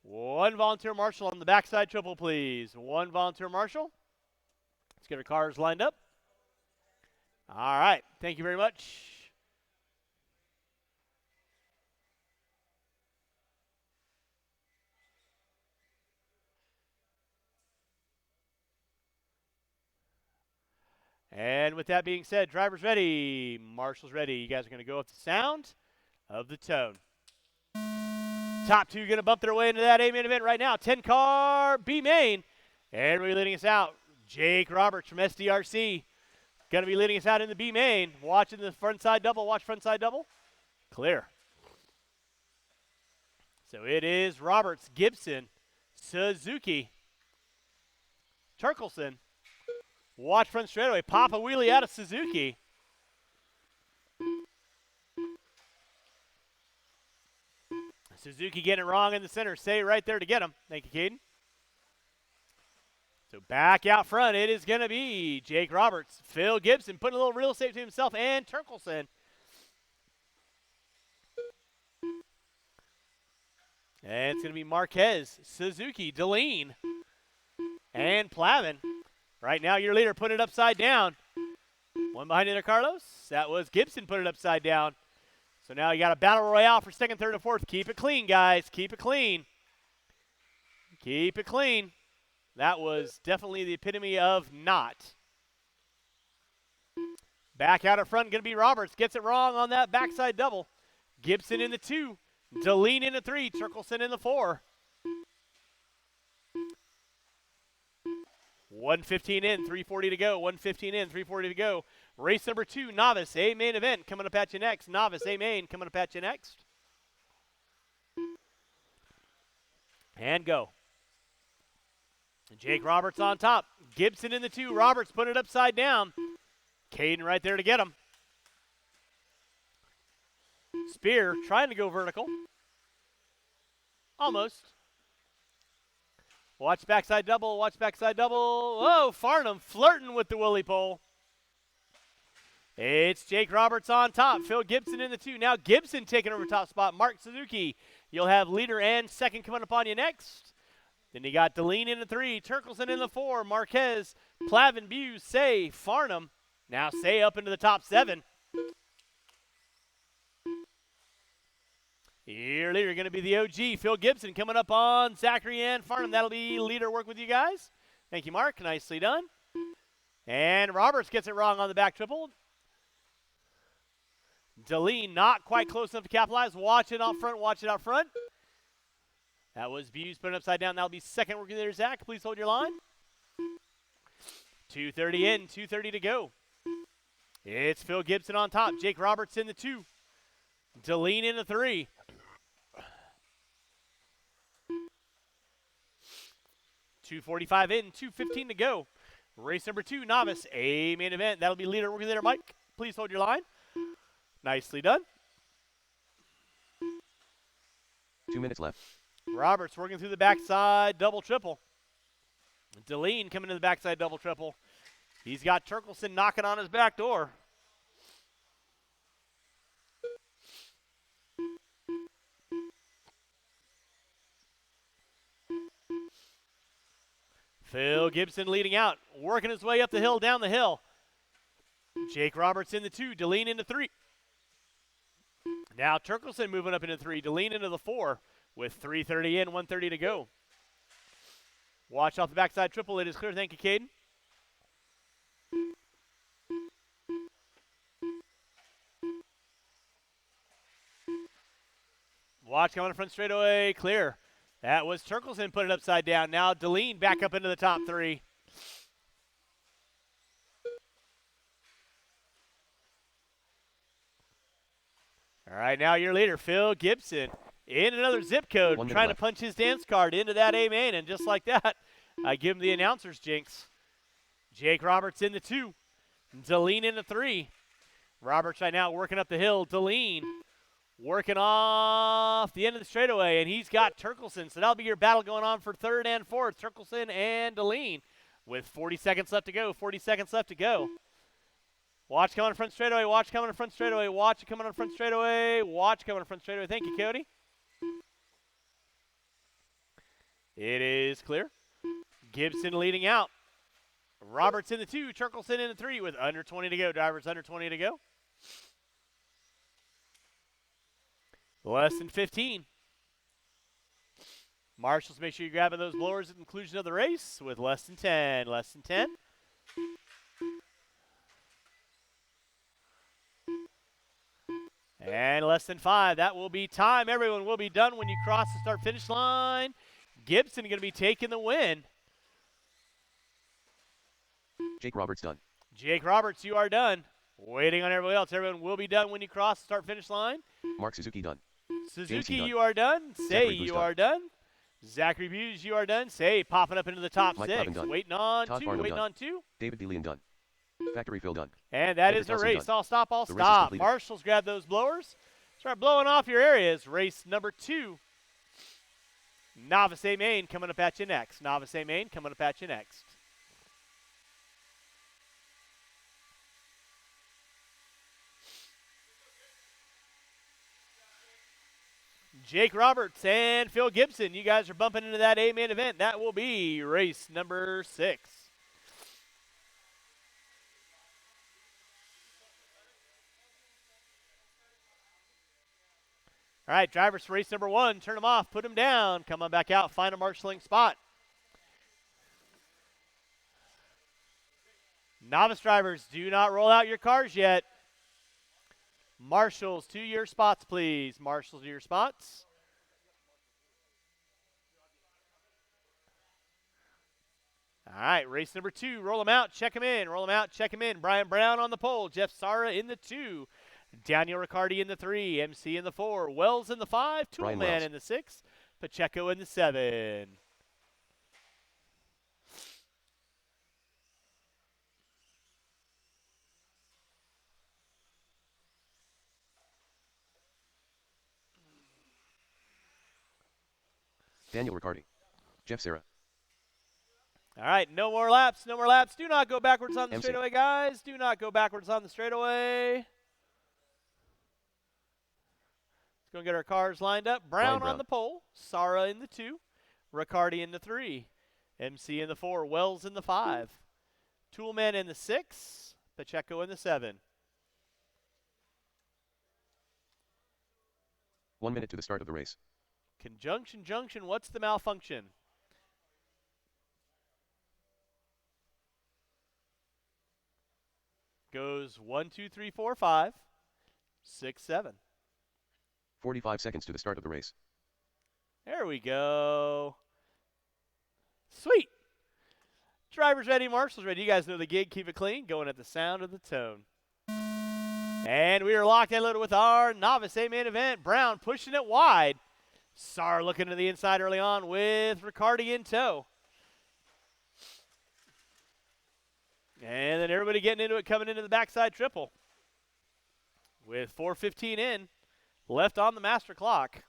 One volunteer marshal on the backside triple, please. One volunteer marshal. Let's get our cars lined up. All right. Thank you very much. And with that being said, driver's ready, marshals ready. You guys are going to go with the sound of the tone. Top two going to bump their way into that A-main event right now. 10-car B-main. And we're leading us out, Jake Roberts from SDRC. Going to be leading us out in the B-main. Watching the front side double. Watch front side double. Clear. So it is Roberts, Gibson, Suzuki, Turkelson. Watch front straightaway. Pop a wheelie out of Suzuki. Suzuki getting it wrong in the center. Stay right there to get him. Thank you, Caden. So back out front, it is going to be Jake Roberts, Phil Gibson, putting a little real estate to himself, and Turkelson. And it's going to be Marquez, Suzuki, Deline, and Plavin. Right now, your leader put it upside down. One behind Inter Carlos. That was Gibson put it upside down. So now you got a battle royale for second, third, and fourth. Keep it clean, guys. Keep it clean. Keep it clean. That was definitely the epitome of not. Back out in front, going to be Roberts. Gets it wrong on that backside double. Gibson in the 2. Deline in the 3. Turkelson in the 4. 1:15 in, 3:40 to go. 1:15 in, 3:40 to go. Race number 2, Novice, A-main event coming up at you next. Novice, A-main coming up at you next. And go. Jake Roberts on top. Gibson in the 2. Roberts put it upside down. Caden right there to get him. Spear trying to go vertical. Almost. Watch backside double. Watch backside double. Whoa, Farnham flirting with the Willie pole. It's Jake Roberts on top. Phil Gibson in the 2. Now Gibson taking over top spot. Mark Suzuki. You'll have leader and second coming up on you next. Then you got Deline in the 3. Turkelson in the 4. Marquez, Plavin, Buse, Say, Farnham. Now Say up into the top 7. Your leader going to be the OG, Phil Gibson, coming up on Zachary and Farnham. That'll be leader work with you guys. Thank you, Mark. Nicely done. And Roberts gets it wrong on the back triple. Deline not quite close enough to capitalize. Watch it out front. Watch it out front. That was Buse put it upside down. That'll be second working leader, Zach. Please hold your line. 2:30 in, 2:30 to go. It's Phil Gibson on top. Jake Roberts in the 2. Deline in the 3. $2:45 in, 2:15 to go. Race number 2, Novice, A-main event. That'll be leader working leader, Mike. Please hold your line. Nicely done. 2 minutes left. Roberts working through the backside double triple. Deline coming to the backside double triple. He's got Turkelson knocking on his back door. Phil Gibson leading out, working his way up the hill, down the hill. Jake Roberts in the 2, Deline in the 3. Now Turkelson moving up into 3, Deline into the 4 with 3:30 in, 1:30 to go. Watch off the backside triple. It is clear. Thank you, Caden. Watch coming front straightaway. Clear. That was Turkelson put it upside down. Now Deline back up into the top 3. All right, now your leader, Phil Gibson, in another zip code, trying to punch his dance card into that A-main, and just like that, I give him the announcer's jinx. Jake Roberts in the 2. Deline in the 3. Roberts right now working up the hill. Deline working off the end of the straightaway, and he's got Turkelson. So that'll be your battle going on for third and fourth, Turkelson and Deline, with 40 seconds left to go. 40 seconds left to go. Watch coming in front straightaway. Watch coming in front straightaway. Watch it coming in front straightaway. Watch coming in front straightaway. Thank you, Cody. It is clear. Gibson leading out. Roberts in the 2, Turkelson in the 3 with under 20 to go. Drivers under 20 to go. Less than 15. Marshals, make sure you're grabbing those blowers at the conclusion of the race with less than 10. Less than 10. And less than 5. That will be time. Everyone will be done when you cross the start-finish line. Gibson going to be taking the win. Jake Roberts done. Jake Roberts, you are done. Waiting on everybody else. Everyone will be done when you cross the start-finish line. Mark Suzuki done. Suzuki, done. you are done. Say, Booz you done. are done. Zachary Buse, you are done. Say, popping up into the top Mike 6. Clavin done. Waiting on Todd 2. Barnum Waiting done. on 2. David DeLeon done. Factory Phil done. And that Edric is the Nelson race. done. All stop, all The race is stop. completed. Marshals, grab those blowers. Start blowing off your areas. Race number 2. Novice A Main coming up at you next. Novice A Main coming up at you next. Jake Roberts and Phil Gibson, you guys are bumping into that A-Main event. That will be race number 6. All right, drivers for race number 1, turn them off, put them down, come on back out, find a marshalling spot. Novice drivers, do not roll out your cars yet. Marshals, to your spots, please. Marshals, to your spots. All right, race number 2. Roll them out, check them in. Roll them out, check them in. Brian Brown on the pole. Jeff Sara in the 2. Daniel Riccardi in the 3. MC in the 4. Wells in the 5. Brian Toolman Wells. in the 6. Pacheco in the 7. Daniel Riccardi. Jeff Sara. All right, no more laps, no more laps. Do not go backwards on the MC. straightaway, guys. Do not go backwards on the straightaway. Let's go get our cars lined up. Brown Brown. on the pole. Sara in the 2. Riccardi in the 3. MC in the 4. Wells in the 5. Toolman in the 6. Pacheco in the 7. 1 minute to the start of the race. Conjunction junction, what's the malfunction? Goes 1, 2, 3, 4, 5, 6, 7. 45 seconds to the start of the race. There we go. Sweet. Drivers ready, marshals ready. You guys know the gig. Keep it clean. Going at the sound of the tone. And we are locked and loaded with our novice A-Main event. Brown pushing it wide. Sar looking to the inside early on with Riccardi in tow. And then everybody getting into it, coming into the backside triple. With 4:15 in, left on the master clock.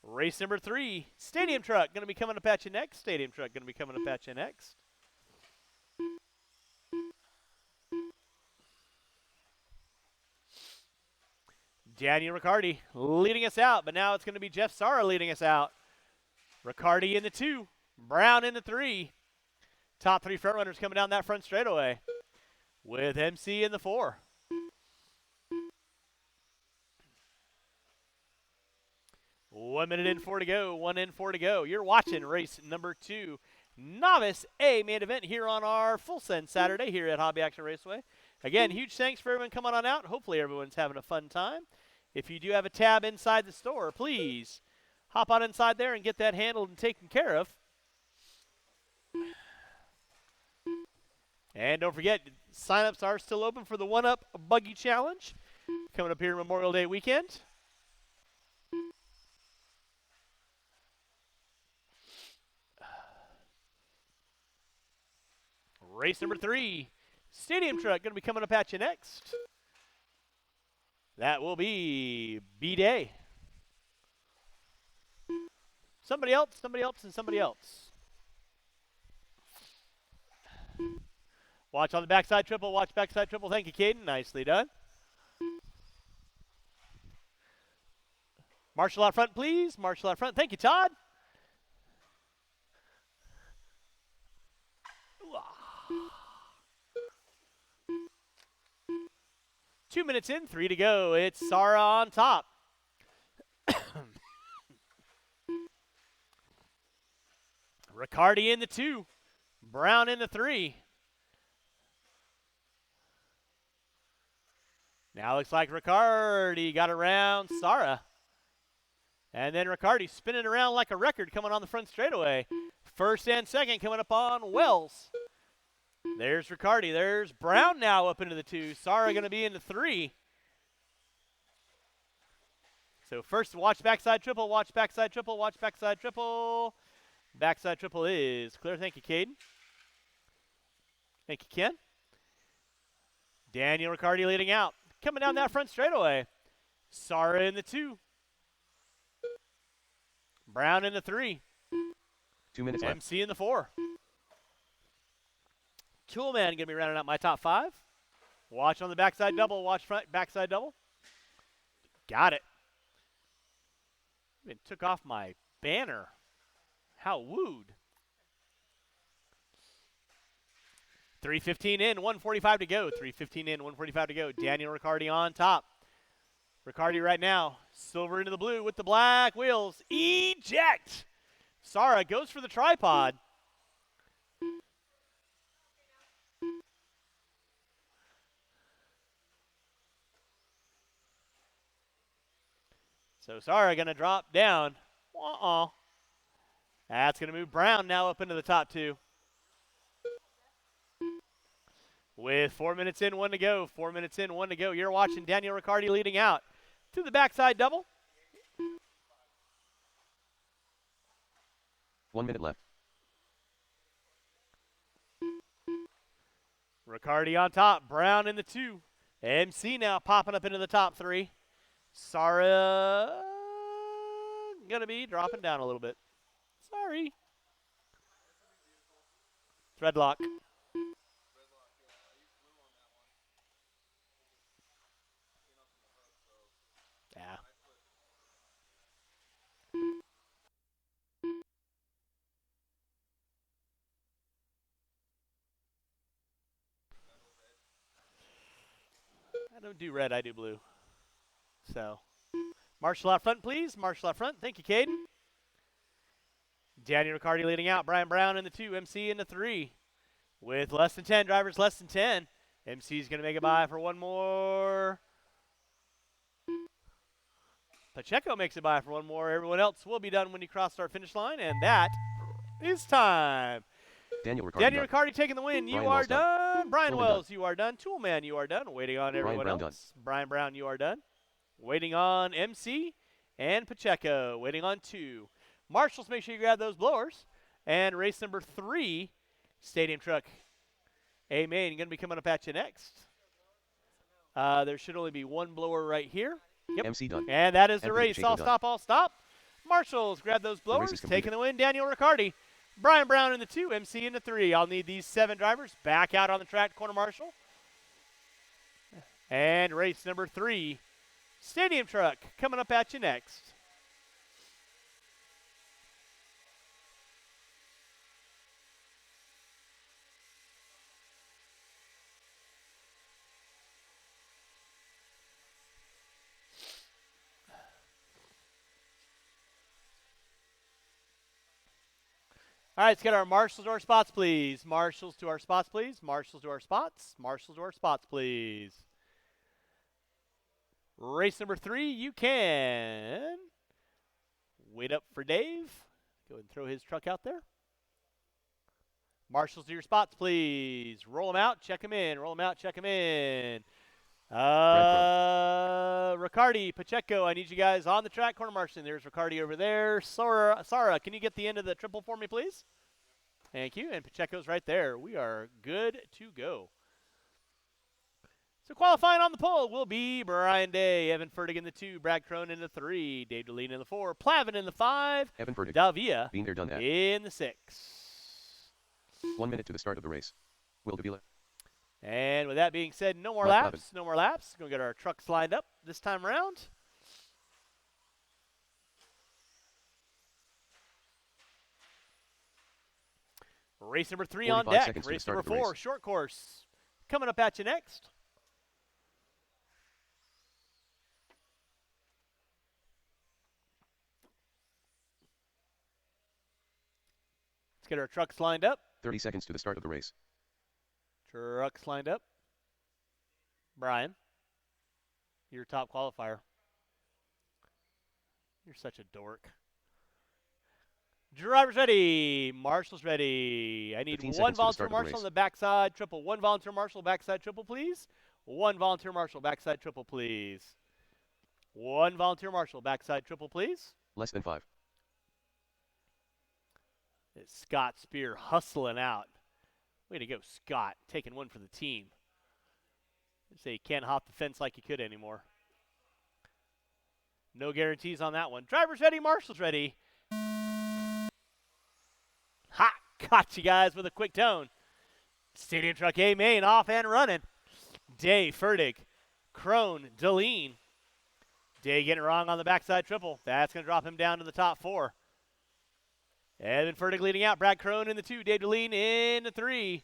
Race number 3, Stadium Truck, going to be coming up at you next. Stadium Truck going to be coming up at you next. Daniel Riccardi leading us out, but now it's going to be Jeff Sara leading us out. Riccardi in the 2, Brown in the 3. Top 3 front runners coming down that front straightaway with MC in the 4. One minute in, 4 to go. 1 in, 4 to go. You're watching race number 2, Novice A-Main event here on our Full Send Saturday here at Hobby Action Raceway. Again, huge thanks for everyone coming on out. Hopefully everyone's having a fun time. If you do have a tab inside the store, please hop on inside there and get that handled and taken care of. And don't forget, sign-ups are still open for the One-Up Buggy Challenge coming up here Memorial Day weekend. Race number 3, Stadium Truck, going to be coming up at you next. That will be B-Day. Somebody else, and somebody else. Watch on the backside triple. Watch backside triple. Thank you, Caden. Nicely done. Marshall out front, please. Marshall out front. Thank you, Todd. 2 minutes in, 3 to go. It's Sara on top. Riccardi in the 2. Brown in the 3. Now looks like Riccardi got around Sara. And then Riccardi spinning around like a record coming on the front straightaway. First and second coming up on Wells. There's Riccardi. There's Brown now up into the 2. Sara going to be in the 3. So first, watch backside triple, watch backside triple, watch backside triple. Backside triple is clear. Thank you, Caden. Thank you, Ken. Daniel Riccardi leading out. Coming down that front straightaway. Sara in the 2. Brown in the 3. 2 minutes left. MC in the 4. Toolman going to be rounding out my top 5. Watch on the backside double. Watch front backside double. Got it. Even took off my banner. How wooed. 3:15 in, 1:45 to go. 3:15 in, 1:45 to go. Daniel Riccardi on top. Riccardi right now. Silver into the blue with the black wheels. Eject! Sara goes for the tripod. So Sara going to drop down. That's going to move Brown now up into the top 2. With 4 minutes in, 1 to go. 4 minutes in, 1 to go. You're watching Daniel Riccardi leading out. To the backside double. 1 minute left. Riccardi on top. Brown in the 2. MC now popping up into the top 3. Sara going to be dropping down a little bit. Sorry. Threadlock. Yeah. I don't do red, I do blue. So, Marshall out front, please. Marshall out front. Thank you, Caden. Daniel Riccardi leading out. Brian Brown in the 2. MC in the 3. With less than 10. Drivers less than 10. MC's going to make a buy for one more. Pacheco makes a buy for one more. Everyone else will be done when you cross our finish line. And that is time. Daniel Riccardi taking the win. Brian You are Wells done. Brian Toolman Wells, you are done. Toolman, you are done. Waiting on everyone Brown else. Brian Brown, you are done. Waiting on MC and Pacheco. Waiting on 2. Marshals, make sure you grab those blowers. And race number 3, Stadium Truck A-Main, going to be coming up at you next. There should only be one blower right here. Yep. MC done. And that is the And race. Pacheco All done. stop, all stop. Marshals, grab those race blowers. is completed. Taking the win, Daniel Riccardi. Brian Brown in the 2, MC in the 3. I'll need these 7 drivers back out on the track, corner marshal. And race number 3, Stadium Truck, coming up at you next. All right, let's get our marshals to our spots, please. Marshals to our spots, please. Marshals to our spots. Marshals to our spots, please. Race number 3, you can wait up for Dave. Go ahead and throw his truck out there. Marshals to your spots, please. Roll them out, check them in. Roll them out, check them in. Riccardi, Pacheco, I need you guys on the track, corner marshaling. There's Riccardi over there. Sara, can you get the end of the triple for me, please? Thank you. And Pacheco's right there. We are good to go. So qualifying on the pole will be Brian Day, Evan Fertig in the 2, Brad Crone in the 3, Dave Deline in the 4, Plavin in the 5, Evan Fertig. Davia Been there, done that. in the 6. 1 minute to the start of the race. Will Davila. And with that being said, no more Mark laps. Levin. No more laps. Going to get our trucks lined up this time around. Race number 3 on deck. Race number 4, short course. Coming up at you next. Let's get our trucks lined up. 30 seconds to the start of the race. Trucks lined up. Brian, your top qualifier. You're such a dork. Driver's ready. Marshal's ready. I need one volunteer marshal on the backside triple. One volunteer marshal backside triple, please. One volunteer marshal backside triple, please. One volunteer marshal backside triple, please. Less than 5. It's Scott Spear hustling out. Way to go, Scott. Taking one for the team. They say you can't hop the fence like you could anymore. No guarantees on that one. Driver's ready. Marshal's ready. Ha! Caught you guys with a quick tone. Stadium Truck A main off and running. Day, Fertig, Crone, Deline. Day getting it wrong on the backside triple. That's going to drop him down to the top 4. Evan Fertig leading out. Brad Crone in the 2. Dave Deline in the 3.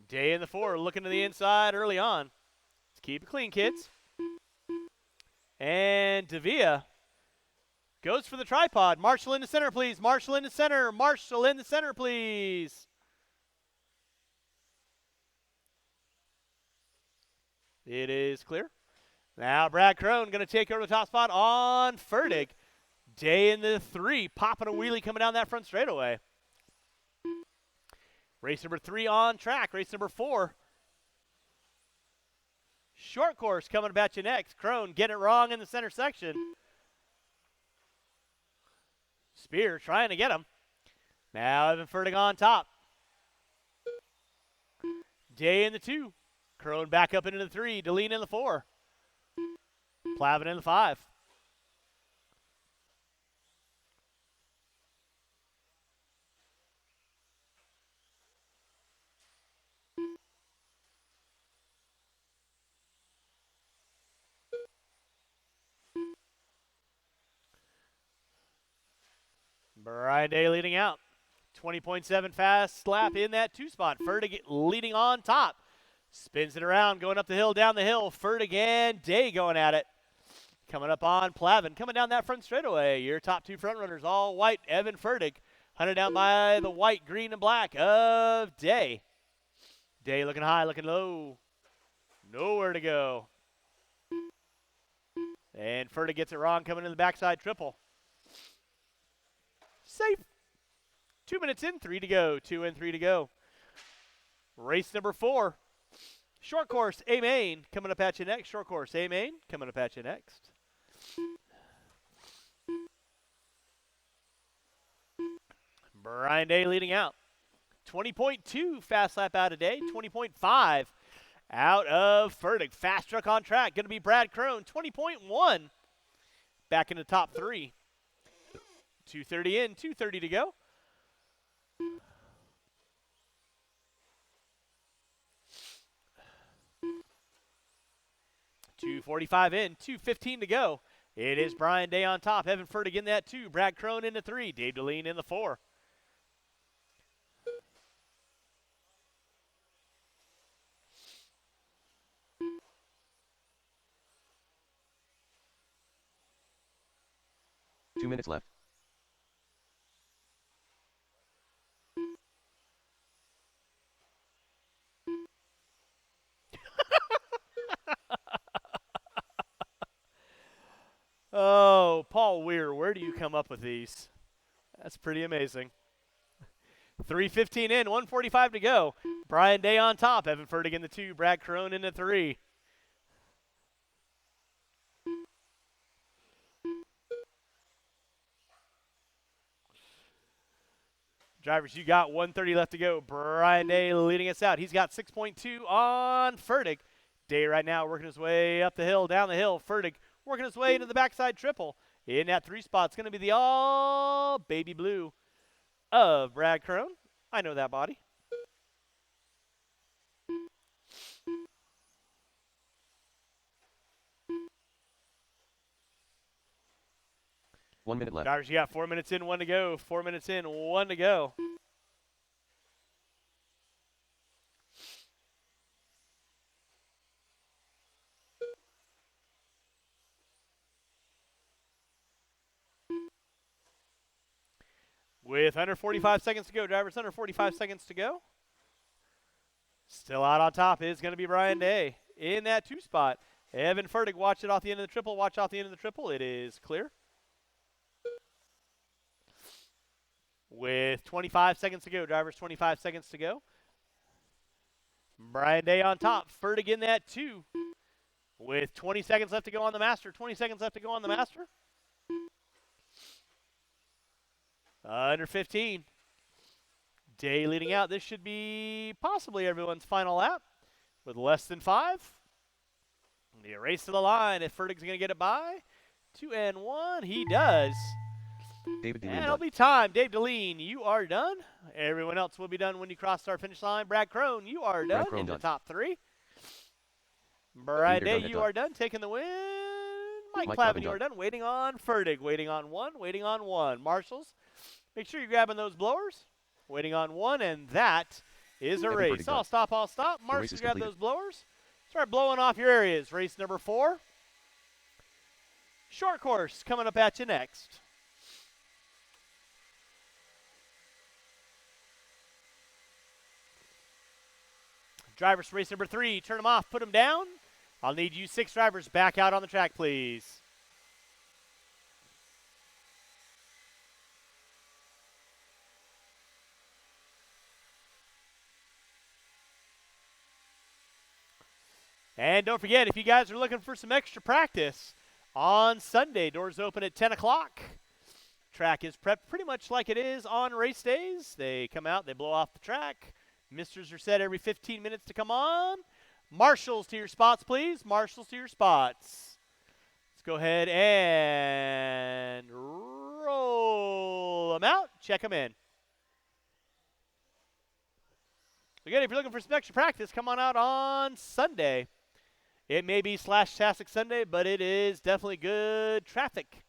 Day in the 4. Looking to the inside early on. Let's keep it clean, kids. And Davia goes for the tripod. Marshall in the center, please. Marshall in the center. Marshall in the center, please. It is clear. Now Brad Crone going to take over the top spot on Fertig. Day in the 3. Popping a wheelie coming down that front straightaway. Race number 3 on track. Race number 4. Short course coming at you next. Crone getting it wrong in the center section. Spear trying to get him. Now Evan Fertig on top. Day in the 2. Crone back up into the 3. Deline in the 4. Plavin in the 5. Brian Day leading out. 20.7 fast lap in that 2 spot. Fertig leading on top. Spins it around, going up the hill, down the hill. Fertig and Day going at it. Coming up on Plavin. Coming down that front straightaway. Your top 2 front runners, all white. Evan Fertig. Hunted down by the white, green, and black of Day. Day looking high, looking low. Nowhere to go. And Fertig gets it wrong, coming in the backside triple. Safe. 2 minutes in, 3 to go. 2 and 3 to go. Race number 4. Short course, A main, coming up at you next. Short course, A main, coming up at you next. Brian Day leading out. 20.2 fast lap out of Day. 20.5 out of Fertig. Fast truck on track. Going to be Brad Crone. 20.1 back in the top 3. 2:30 in, 2:30 to go. .245 in, 2:15 to go. It is Brian Day on top. Evan Fertig in that 2. Brad Crone in the 3. Dave Deline in the 4. Two minutes left. Oh, Paul Weir, where do you come up with these? That's pretty amazing. 3:15 in, 1:45 to go. Brian Day on top. Evan Fertig in the 2. Brad Crone in the 3. Drivers, you got 1:30 left to go. Brian Day leading us out. He's got 6.2 on Fertig. Day right now working his way up the hill, down the hill. Fertig working his way into the backside triple. In that 3 spot, it's going to be the all baby blue of Brad Crone. I know that body. 1 minute left. Drivers, you got 4 minutes in, 1 to go. 4 minutes in, 1 to go. With under 45 seconds to go, drivers, under 45 seconds to go. Still out on top is going to be Brian Day in that 2 spot. Evan Fertig, watch it off the end of the triple. Watch off the end of the triple. It is clear. With 25 seconds to go, drivers, 25 seconds to go. Brian Day on top. Fertig in that 2. With 20 seconds left to go on the master. 20 seconds left to go on the master. Under 15. Day leading out. This should be possibly everyone's final lap with less than 5. The race to the line. If Fertig's going to get it by 2 and 1, he does. David And it'll be time. Dave Deline, you are done. Everyone else will be done when you cross our finish line. Brad Crone, you are done in the top 3. Brian Day, you are done taking the win. Mike Clavin, you are done. Waiting on Fertig. Waiting on 1. Waiting on 1. Marshals, make sure you're grabbing those blowers. Waiting on 1, and that is a race. I'll stop. Marshals, grab those blowers. Start blowing off your areas. Race number 4. Short course coming up at you next. Drivers for race number 3, turn them off, put them down. I'll need you 6 drivers back out on the track, please. And don't forget, if you guys are looking for some extra practice, on Sunday, doors open at 10 o'clock. Track is prepped pretty much like it is on race days. They come out, they blow off the track. Misters are set every 15 minutes to come on. Marshals to your spots, please. Marshals to your spots. Let's go ahead and roll them out. Check them in. Again, if you're looking for some extra practice, come on out on Sunday. It may be /Tastic Sunday, but it is definitely good traffic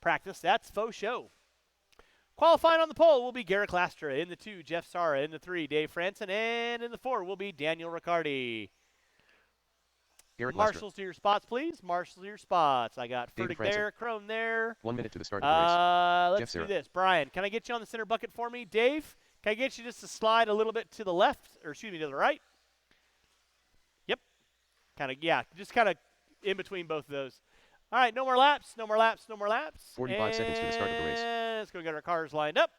practice. That's faux show. Qualifying on the pole will be Garrett Lastra. In the 2, Jeff Sara. In the 3, Dave Franson. And in the 4 will be Daniel Riccardi. Marshals to your spots, please. Marshals to your spots. I got Fertig there, Crone there. 1 minute to the start of the race. Let's do this. Brian, can I get you on the center bucket for me? Dave, can I get you just to slide a little bit to the left, or excuse me, to the right? Yep. Just kind of in between both of those. All right, no more laps. 45 seconds to the start of the race. Let's go get our cars lined up.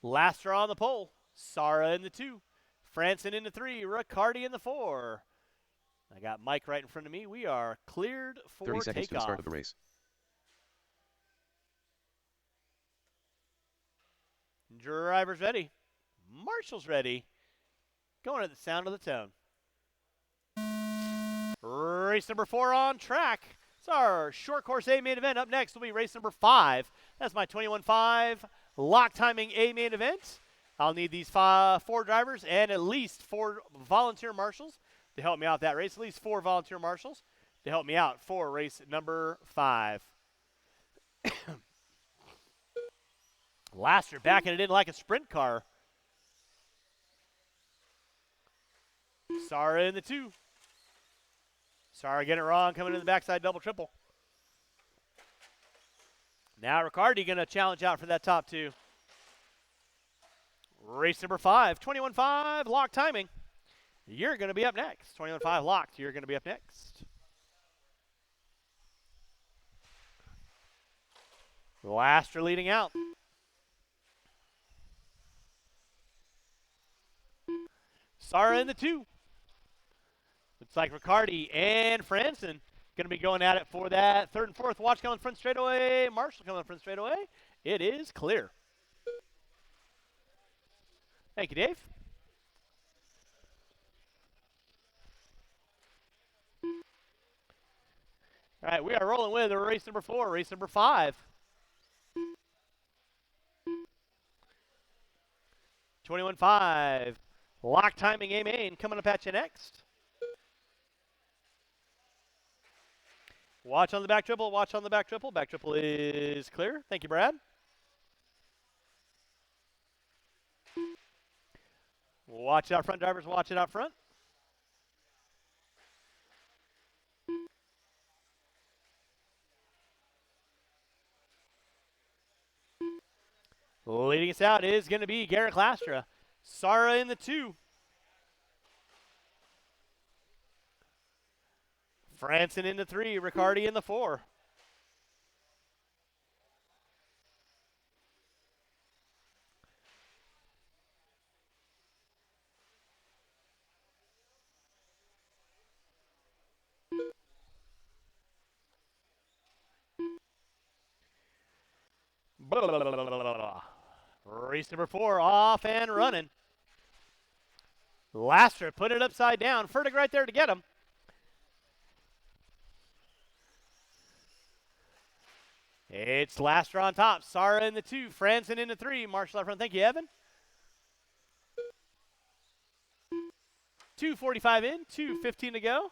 Lastra on the pole. Sara in the 2. Franson in the 3. Riccardi in the 4. I got Mike right in front of me. We are cleared for 30 seconds takeoff. to the start of the race. Drivers ready. Marshals ready. Going at the sound of the tone. Race number 4 on track. It's our short course A main event. Up next will be race number 5. That's my 21.5 lock timing A main event. I'll need these 4 drivers and at least 4 volunteer marshals to help me out that race. At least 4 volunteer marshals to help me out for race number 5. Lastra backing it in like a sprint car. Sara in the 2. Sara getting it wrong, coming in the backside double triple. Now Riccardi going to challenge out for that top 2. Race number 5, 21.5 lock timing. You're going to be up next. 21.5 locked. You're going to be up next. Lastra leading out. Sara in the 2. Looks like Riccardi and Franson going to be going at it for that 3rd and 4th. Watch coming front straightaway. Marshall coming front straightaway. It is clear. Thank you, Dave. All right, we are rolling with race number 4, race number 5. 21.5. Lock timing A main coming up at you next. Watch on the back triple. Watch on the back triple. Back triple is clear. Thank you, Brad. Watch it out front, drivers. Watch it out front. Leading us out is going to be Garrett Lastra. Sara in the 2. Franson in the 3. Riccardi in the 4. Race number 4 off and running. Lastra put it upside down. Fertig right there to get him. It's Lastra on top. Sara in the 2. Franson in the 3. Marshall up front. Thank you, Evan. 2:45 in. 2:15 to go.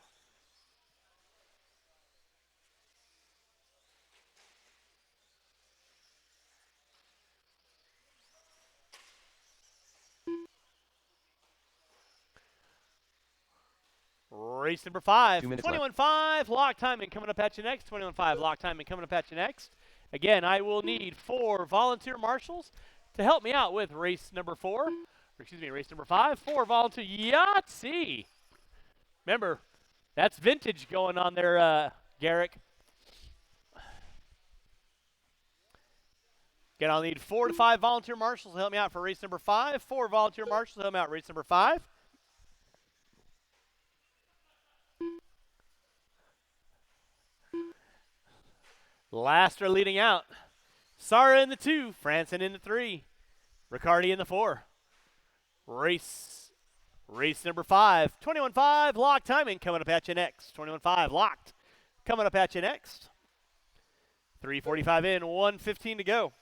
Race number 5. 21.5. Lock timing coming up at you next. 21.5. Lock timing coming up at you next. Again, I will need 4 volunteer marshals to help me out with race number 4. Or excuse me, race number 5. 4 volunteer Yahtzee. Remember, that's vintage going on there, Garrick. Again, I'll need 4 to 5 volunteer marshals to help me out for race number 5. 4 volunteer marshals to help me out race number 5. Lastra leading out. Sara in the 2. Franson in the 3. Riccardi in the 4. Race number 5. 21.5. Lock timing coming up at you next. 21.5 locked coming up at you next. 3:45 in. 1:15 to go.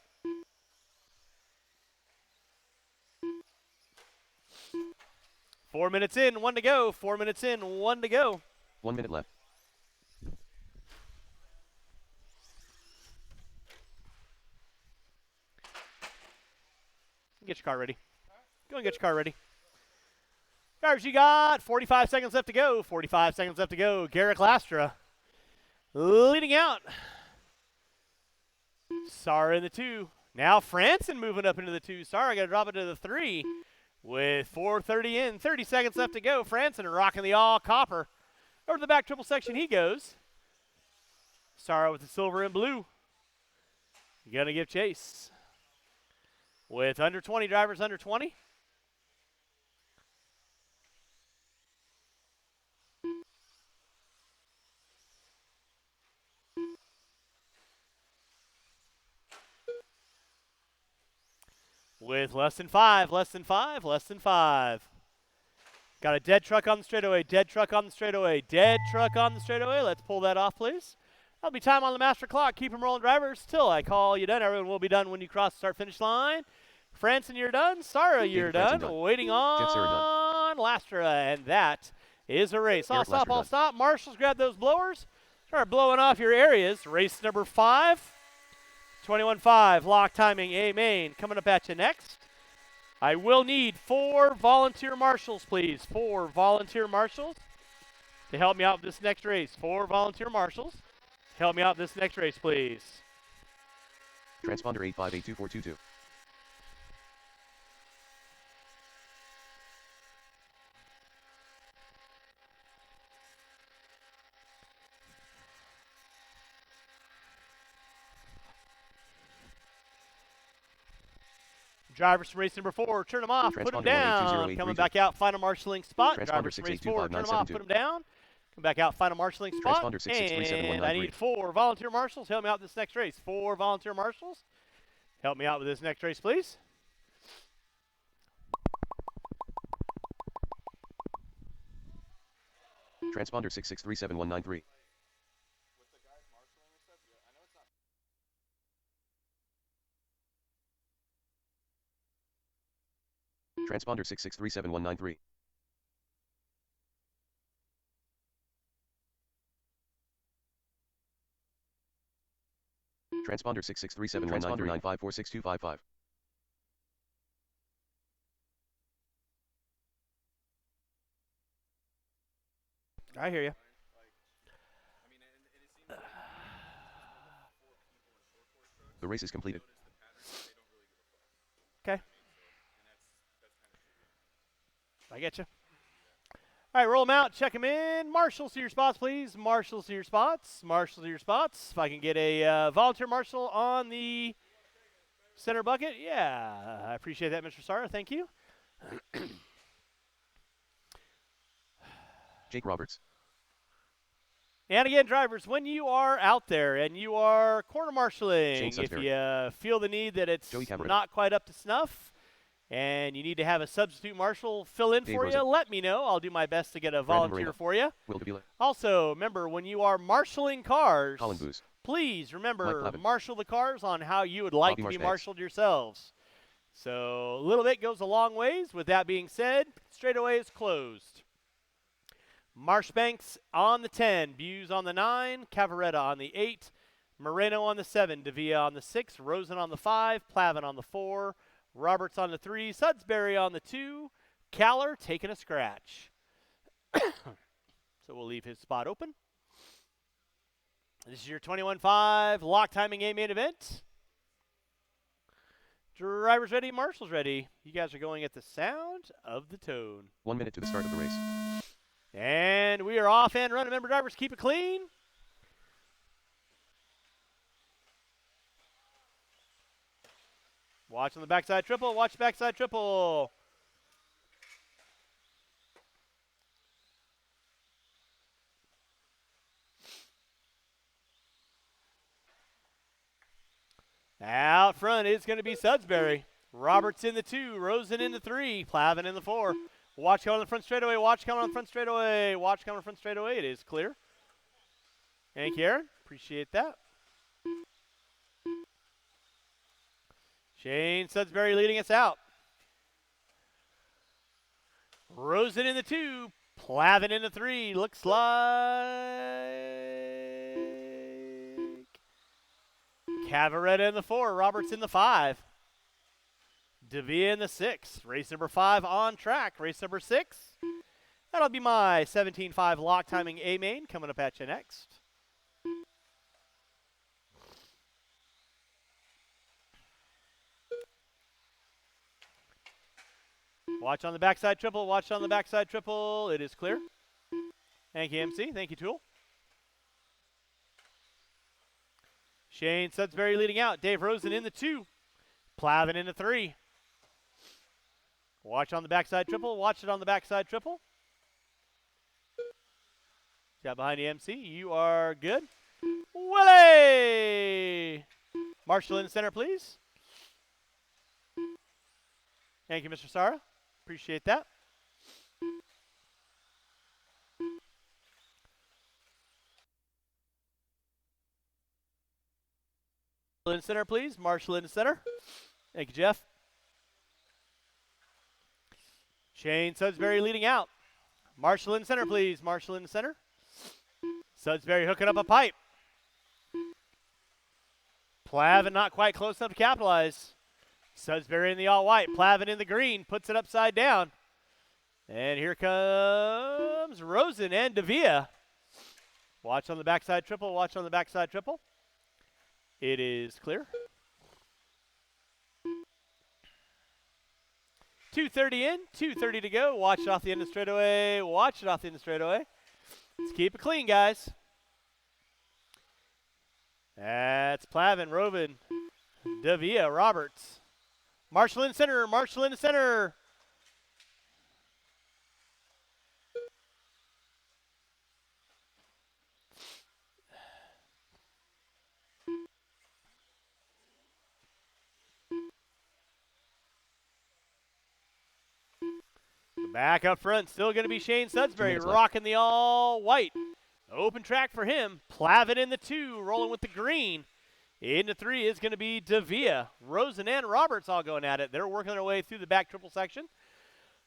Four minutes in. 1 to go. 4 minutes in. 1 to go. 1 minute left. Get your car ready. Go and get your car ready. Drivers, you got 45 seconds left to go. 45 seconds left to go. Garrett Lastra leading out. Sara in the 2. Now Franson moving up into the 2. Sara got to drop it to the 3 with 4:30 in. 30 seconds left to go. Franson rocking the all copper. Over to the back triple section he goes. Sara with the silver and blue. Going to give chase. With under 20 drivers, under 20. With less than 5, less than 5, less than 5. Got a dead truck on the straightaway, dead truck on the straightaway, dead truck on the straightaway. Let's pull that off, please. That'll be time on the master clock. Keep them rolling, drivers, till I call you done. Everyone will be done when you cross the start-finish line. Franson, you're done. Sara, you're done. Waiting on Lastra, and that is a race. I'll stop. Marshals, grab those blowers. Start blowing off your areas. Race number 5. 21.5. Lock timing, A main. Coming up at you next. I will need 4 volunteer marshals, please. 4 volunteer marshals to help me out with this next race. 4 volunteer marshals. Help me out this next race, please. Transponder 858242. Drivers from race number 4, turn them off, put them down. Coming back out, final marshalling spot. Drivers from race 4, turn them off, put them down. Come back out, final marshalling spot. And I need 4 volunteer marshals. Help me out this next race. 4 volunteer marshals. Help me out with this next race, please. Transponder 66379193. Transponder 66379193. Transponder 6637 Transponder 9546255. I hear you. The race is completed. Okay. I get you. All right, roll them out. Check them in. Marshals to your spots, please. Marshals to your spots. Marshals to your spots. If I can get a volunteer marshal on the center bucket. Yeah, I appreciate that, Mr. Sarra. Thank you. Jake Roberts. And again, drivers, when you are out there and you are corner marshaling, if Sudbury. you feel the need that it's not quite up to snuff and you need to have a substitute marshal fill in Dave for Rosa. you, let me know. I'll do my best to get a volunteer for you. Will DeVila. Also, remember, when you are marshaling cars, Colin Booz. please remember, Mike Clavin. marshal the cars on how you would like Bobby to be Marshbanks. marshaled yourselves. So a little bit goes a long ways. With that being said, straightaway is closed. Marshbanks on the 10, Buse on the 9, Cavaretta on the 8, Moreno on the 7, Davia on the 6, Rosen on the 5, Plavin on the 4, Roberts on the 3, Sudbury on the 2, Caller taking a scratch. So we'll leave his spot open. This is your 21-5 lock timing A-main event. Drivers ready, marshals ready. You guys are going at the sound of the tone. 1 minute to the start of the race. And we are off and running. Remember, drivers, keep it clean. Watch on the backside triple. Watch the backside triple. Out front is going to be Sudbury. Roberts in the 2. Rosen in the 3. Plavin in the 4. Watch coming on the front straightaway. Watch coming on the front straightaway. Watch coming on the front straightaway. It is clear. Thank you, Aaron. Appreciate that. Shane Sudbury leading us out. Rosen in the 2. Plavin in the 3. Looks like Cavaretta in the 4. Roberts in the 5. Davia in the 6. Race number 5 on track. Race number 6. That'll be my 17-5 lock timing A-main coming up at you next. Watch on the backside triple. Watch on the backside triple. It is clear. Thank you, MC. Thank you, Tool. Shane Sudbury leading out. Dave Rosen in the 2. Plavin in the 3. Watch on the backside triple. Watch it on the backside triple. Got behind the MC. You are good. Willie! Marshall in the center, please. Thank you, Mr. Sarra. Appreciate that. In the center, please. Marshall in the center. Thank you, Jeff. Shane Sudbury leading out. Marshall in the center, please. Marshall in the center. Sudbury hooking up a pipe. Plavin not quite close enough to capitalize. Sudbury in the all-white. Plavin in the green. Puts it upside down. And here comes Rosen and Davia. Watch on the backside triple. Watch on the backside triple. It is clear. 2:30 in, 2:30 to go. Watch it off the end of the straightaway. Watch it off the end of the straightaway. Let's keep it clean, guys. That's Plavin, Roven, Davia, Roberts. Marshall in center, Marshall in the center. Back up front, still going to be Shane Sudbury rocking the all-white. Open track for him. Plavin in the 2, rolling with the green. Into 3 is going to be Davia. Rosen and Roberts all going at it. They're working their way through the back triple section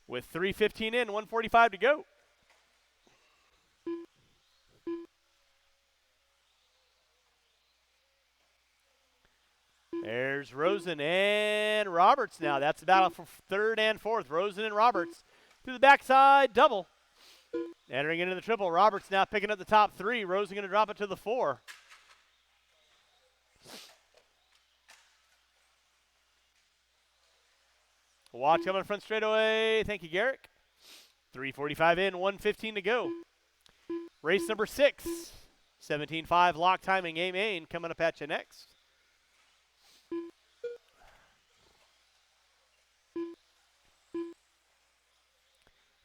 with 3:15 in, 1:45 to go. There's Rosen and Roberts now. That's the battle for third and fourth. Rosen and Roberts through the backside double. Entering into the triple. Roberts now picking up the top three. Rosen going to drop it to the 4. Watch coming front straightaway. Thank you, Garrick. 3:45 in, 1:15 to go. Race number 6. 17.5 lock timing A-main coming up at you next.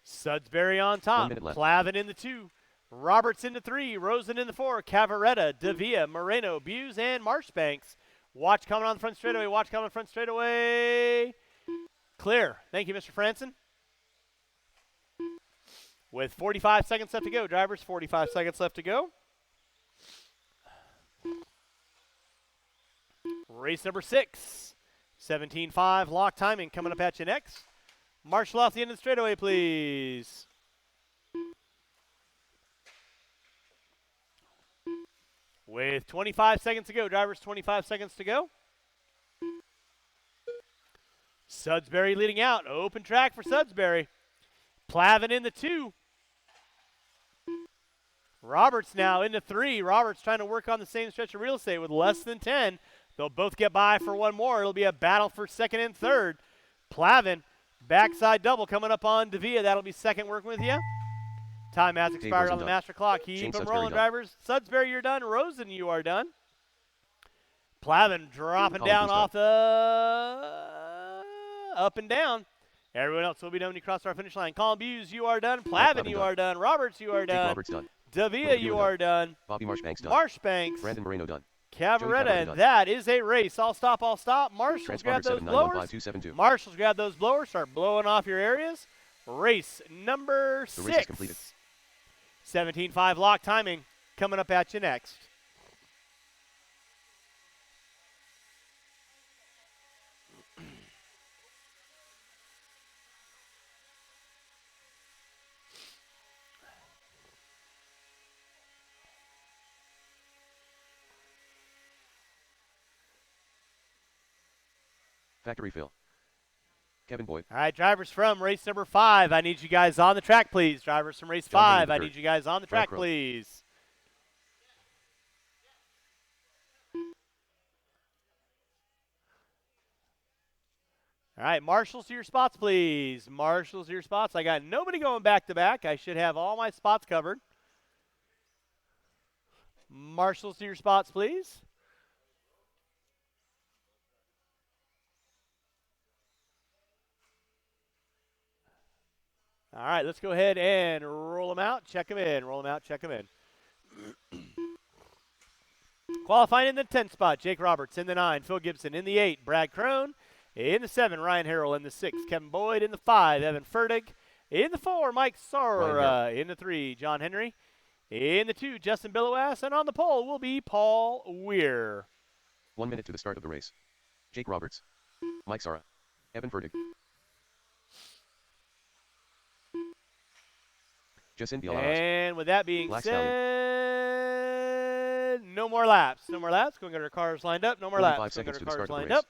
Sudbury on top. Plavin in the 2. Roberts in the 3. Rosen in the 4. Cavaretta, Davia, Moreno, Buse, and Marshbanks. Watch coming on the front straightaway. Watch coming front straightaway. Clear. Thank you, Mr. Franson. With 45 seconds left to go. Drivers, 45 seconds left to go. Race number 6. 17.5 lock timing coming up at you next. Marshall off the end of the straightaway, please. With 25 seconds to go. Drivers, 25 seconds to go. Sudbury leading out. Open track for Sudbury. Plavin in the 2. Roberts now into 3. Roberts trying to work on the same stretch of real estate with less than 10. They'll both get by for one more. It'll be a battle for second and third. Plavin, backside double coming up on Davia. That'll be second working with you. Time has expired on the master clock. Keep them rolling, drivers. Sudbury, you're done. Rosen, you are done. Plavin dropping down off the up and down. Everyone else will be done when you cross our finish line. Colin Buse, you are done. Plavin, you are done. Roberts, you are done. Roberts done. Davia, you are done. Bobby Marshbanks done. Marshbanks. Brandon Moreno done. Cavaretta, and that is a race. I'll stop, I'll stop. Marshall's grab those blowers. Marshall's grab those blowers. Start blowing off your areas. Race number 6. The race is completed. 17.5 lock timing coming up at you next. Factory fill. Kevin Boyd. All right, drivers from race number 5. I need you guys on the track, please. Drivers from race 5. I need you guys on the track, please. All right, marshals to your spots, please. Marshals to your spots. I got nobody going back to back. I should have all my spots covered. Marshals to your spots, please. All right, let's go ahead and roll them out, check them in. Roll them out, check them in. Qualifying in the 10th spot, Jake Roberts. In the 9, Phil Gibson. In the 8, Brad Crone. In the 7, Ryan Harrell. In the 6, Kevin Boyd. In the 5, Evan Fertig. In the 4, Mike Sora. In the 3, John Henry. In the 2, Justin Billowass. And on the pole will be Paul Weir. 1 minute to the start of the race. Jake Roberts. Mike Sora. Evan Fertig. And with that being said, no more laps. No more laps. Going to get our cars lined up. No more laps. 5 seconds to the start of the race.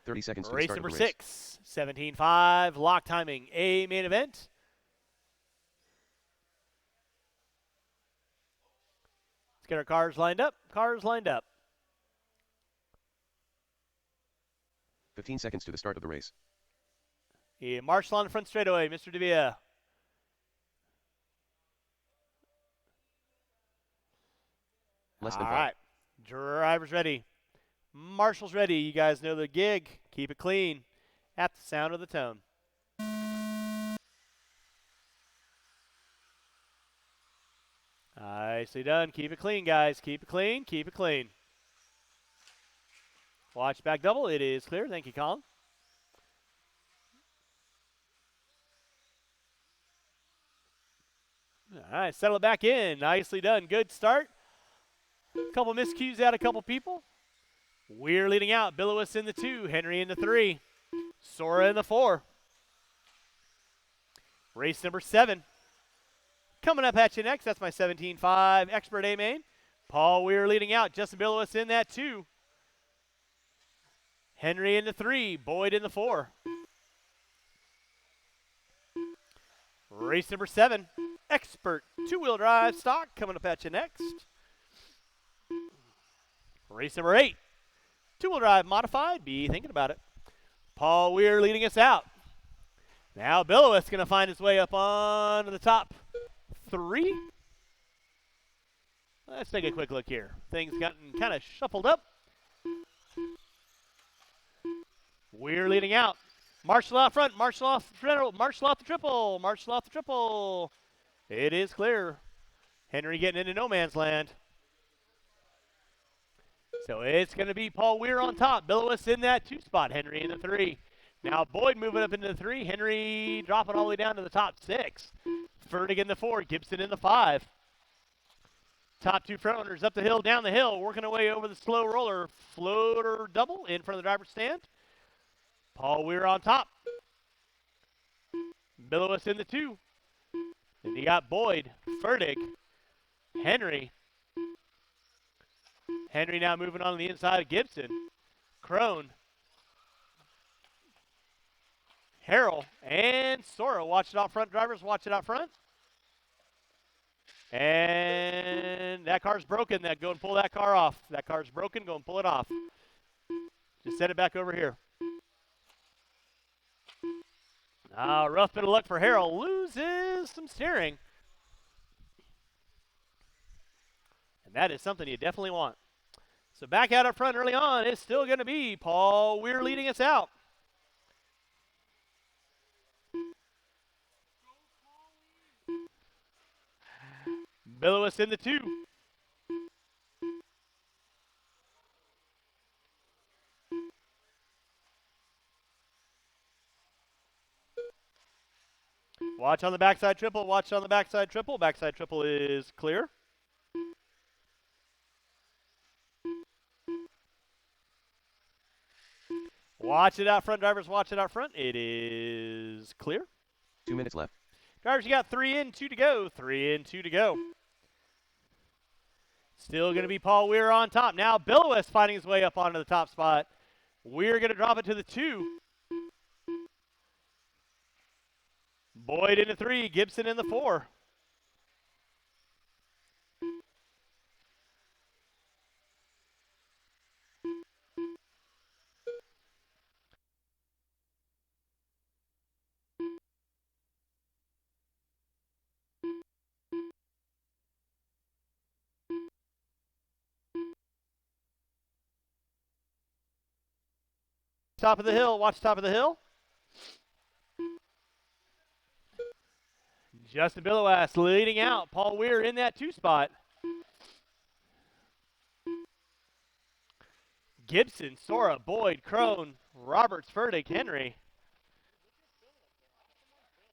30 seconds to the start of the race. Race number 6, 17.5, lock timing, a main event. Let's get our cars lined up. Cars lined up. 15 seconds to the start of the race. Yeah, Marshall on the front straightaway, Mr. Davia. Less than 5. All right, drivers ready. Marshall's ready. You guys know the gig. Keep it clean at the sound of the tone. Nicely done. Keep it clean, guys. Keep it clean. Keep it clean. Watch back double. It is clear. Thank you, Colin. All right, settle it back in. Nicely done. Good start. A couple miscues out, a couple people. Weir leading out. Billowis in the 2. Henry in the 3. Sora in the 4. Race number 7. Coming up at you next, that's my 17.5 Expert A main. Paul Weir leading out. Justin Billowis in that 2. Henry in the 3. Boyd in the 4. Race number 7. Expert 2-wheel drive stock coming up at you next. Race number 8. 2-wheel drive modified. Be thinking about it. Paul Weir leading us out. Now Billowis going to find his way up on the top 3. Let's take a quick look here. Things gotten kind of shuffled up. Weir leading out. Marshall out front. Marshall off the triple. Marshall off the triple. Marshall off the triple. It is clear. Henry getting into no man's land. So it's going to be Paul Weir on top. Billowis in that 2 spot. Henry in the 3. Now Boyd moving up into the 3. Henry dropping all the way down to the top 6. Fertig in the 4. Gibson in the 5. Top 2 front runners up the hill, down the hill, working away over the slow roller. Floater double in front of the driver's stand. Paul Weir on top. Billowis in the 2. Then you got Boyd, Fertig, Henry. Henry now moving on the inside of Gibson. Crone. Harrell and Sora. Watch it out front, drivers. Watch it out front. And that car's broken. Go and pull that car off. That car's broken. Go and pull it off. Just set it back over here. Rough bit of luck for Harrell. Loses some steering. And that is something you definitely want. So back out up front early on is still going to be Paul Weir leading us out. Billowis in the 2. Watch on the backside triple. Watch on the backside triple. Backside triple is clear. Watch it out front, drivers. Watch it out front. It is clear. 2 minutes left. Drivers, you got 3 in, 2 to go. 3 in, 2 to go. Still going to be Paul Weir on top. Now Billowis finding his way up onto the top spot. Weir going to drop it to the 2. Boyd in the 3. Gibson in the 4. Top of the hill. Watch top of the hill. Justin Billowis leading out. Paul Weir in that 2 spot. Gibson, Sora, Boyd, Crone, Roberts, Fertig, Henry.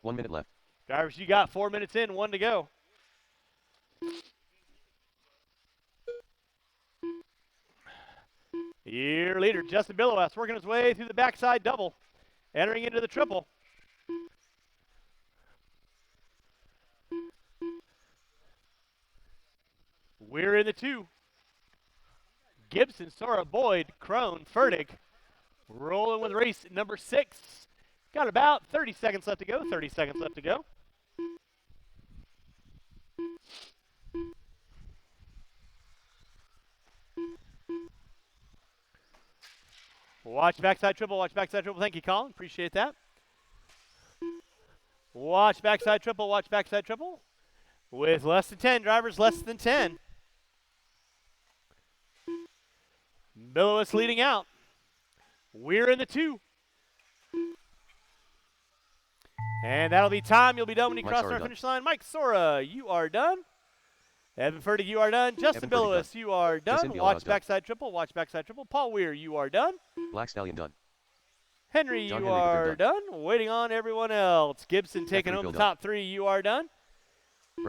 1 minute left. Drivers, you got 4 minutes in, 1 to go. Your leader, Justin Billowis, working his way through the backside double, entering into the triple. Weir in the 2. Gibson, Sora, Boyd, Crone, Fertig. Rolling with race number 6. Got about 30 seconds left to go. 30 seconds left to go. Watch backside triple. Watch backside triple. Thank you, Colin. Appreciate that. Watch backside triple. Watch backside triple. With less than 10 drivers, less than 10. Billowis leading out. Weir in the 2. And that'll be time. You'll be done when you cross our finish line. Mike Sora, you are done. Evan Fertig, you are done. Justin Billowis, you are done. Watch backside triple. Watch backside triple. Paul Weir, you are done. Black Stallion done. Henry, you are done. Waiting on everyone else. Gibson taking home the top 3. You are done.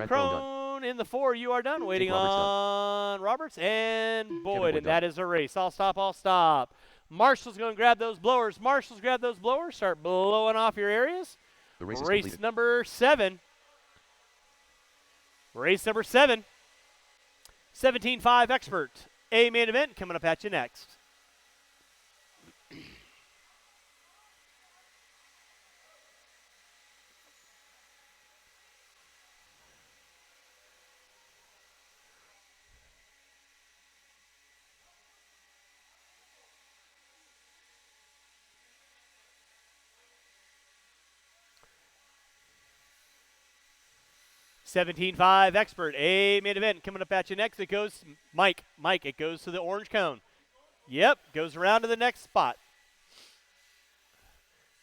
Crone in the 4. You are done. Waiting on Roberts and Boyd. And that is a race. I'll stop. Marshall's going to grab those blowers. Marshall's grab those blowers. Start blowing off your areas. The race is Race completed. number 7. Race number 7. 17.5 Expert. A main event coming up at you next. $17.5 Expert, a main event coming up at you next. It goes, Mike, it goes to the orange cone. Yep, goes around to the next spot.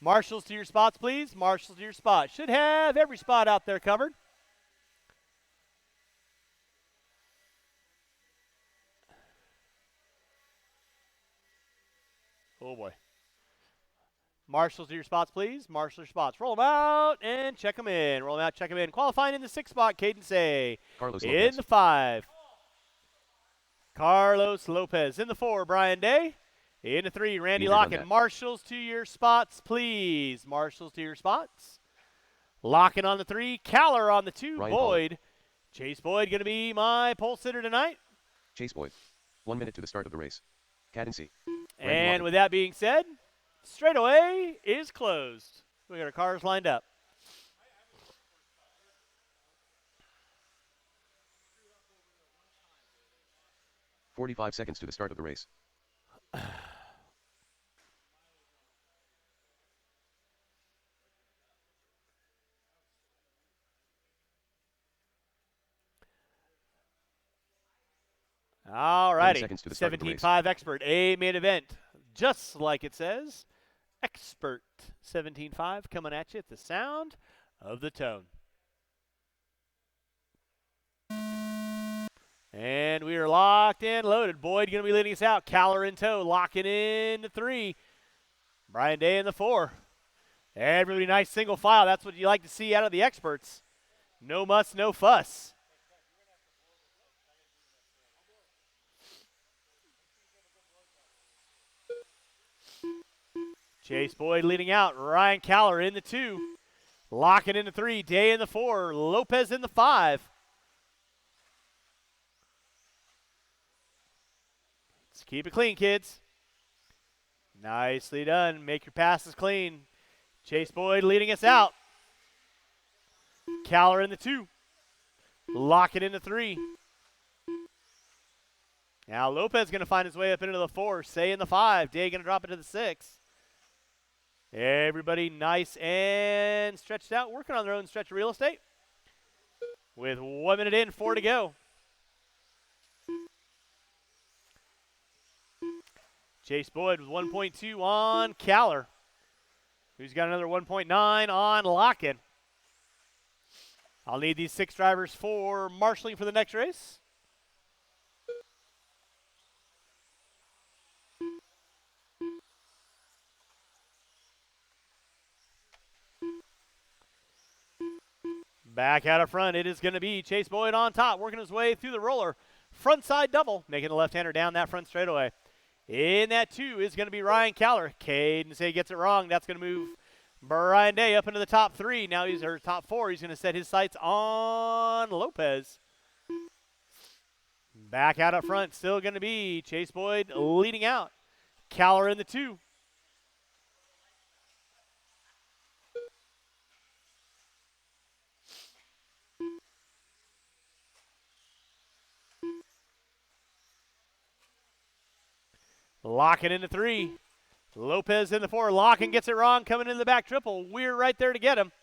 Marshals to your spots, please. Marshals to your spot. Should have every spot out there covered. Oh, boy. Marshals to your spots, please. Marshals to your spots. Roll them out and check them in. Roll them out, check them in. Qualifying in the 6th spot, Caden Say. Carlos In Lopez. the 5. Carlos Lopez. In the 4, Brian Day. In the 3, Randy Neither done Locken. that. Marshals to your spots, please. Marshals to your spots. Locken on the 3. Caller on the 2. Ryan Boyd. Chase Boyd going to be my pole sitter tonight. Chase Boyd. 1 minute to the start of the race. Cadency. And with that being said, straightaway is closed. We got our cars lined up. "45 seconds to the start of the race. All righty. 30 seconds to the start of the race. 17.5 Expert, a main event. Just like it says, Expert 17.5 coming at you at the sound of the tone. And we are locked and loaded. Boyd going to be leading us out. Caller in tow, locking in the 3. Brian Day in the 4. Everybody nice single file. That's what you like to see out of the experts. No muss, no fuss. Chase Boyd leading out. Ryan Caller in the 2. Locking in the 3. Day in the 4. Lopez in the 5. Let's keep it clean, kids. Nicely done. Make your passes clean. Chase Boyd leading us out. Caller in the 2. Lock it in the 3. Now Lopez going to find his way up into the 4. Say in the 5. Day going to drop it to the 6. Everybody nice and stretched out, working on their own stretch of real estate. With 1 minute in, 4 to go. Chase Boyd with 1.2 on Caller, who's got another 1.9 on Locken. I'll need these 6 drivers for marshalling for the next race. Back out of front, it is going to be Chase Boyd on top, working his way through the roller. Front side double, making the left-hander down that front straightaway. In that 2 is going to be Ryan Caller. Caden Say gets it wrong. That's going to move Brian Day up into the top 3. Now he's or top 4. He's going to set his sights on Lopez. Back out up front, still going to be Chase Boyd leading out. Caller in the 2. Locken into 3. Lopez in the 4. Locken gets it wrong, coming in the back triple. We're right there to get him.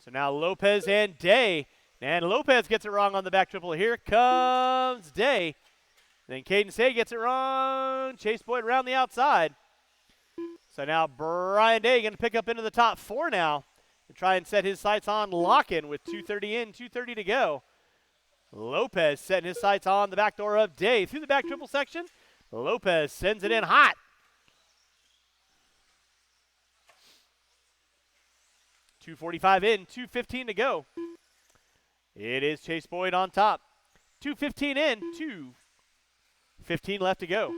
So now Lopez and Day. And Lopez gets it wrong on the back triple. Here comes Day. Then Caden Say gets it wrong. Chase Boyd around the outside. So now Brian Day going to pick up into the top 4 now and try and set his sights on Locken with 2:30 in, 2:30 to go. Lopez setting his sights on the back door of Day. Through the back triple section, Lopez sends it in hot. 2:45 in, 2:15 to go. It is Chase Boyd on top. 2:15 in, 2:15 left to go.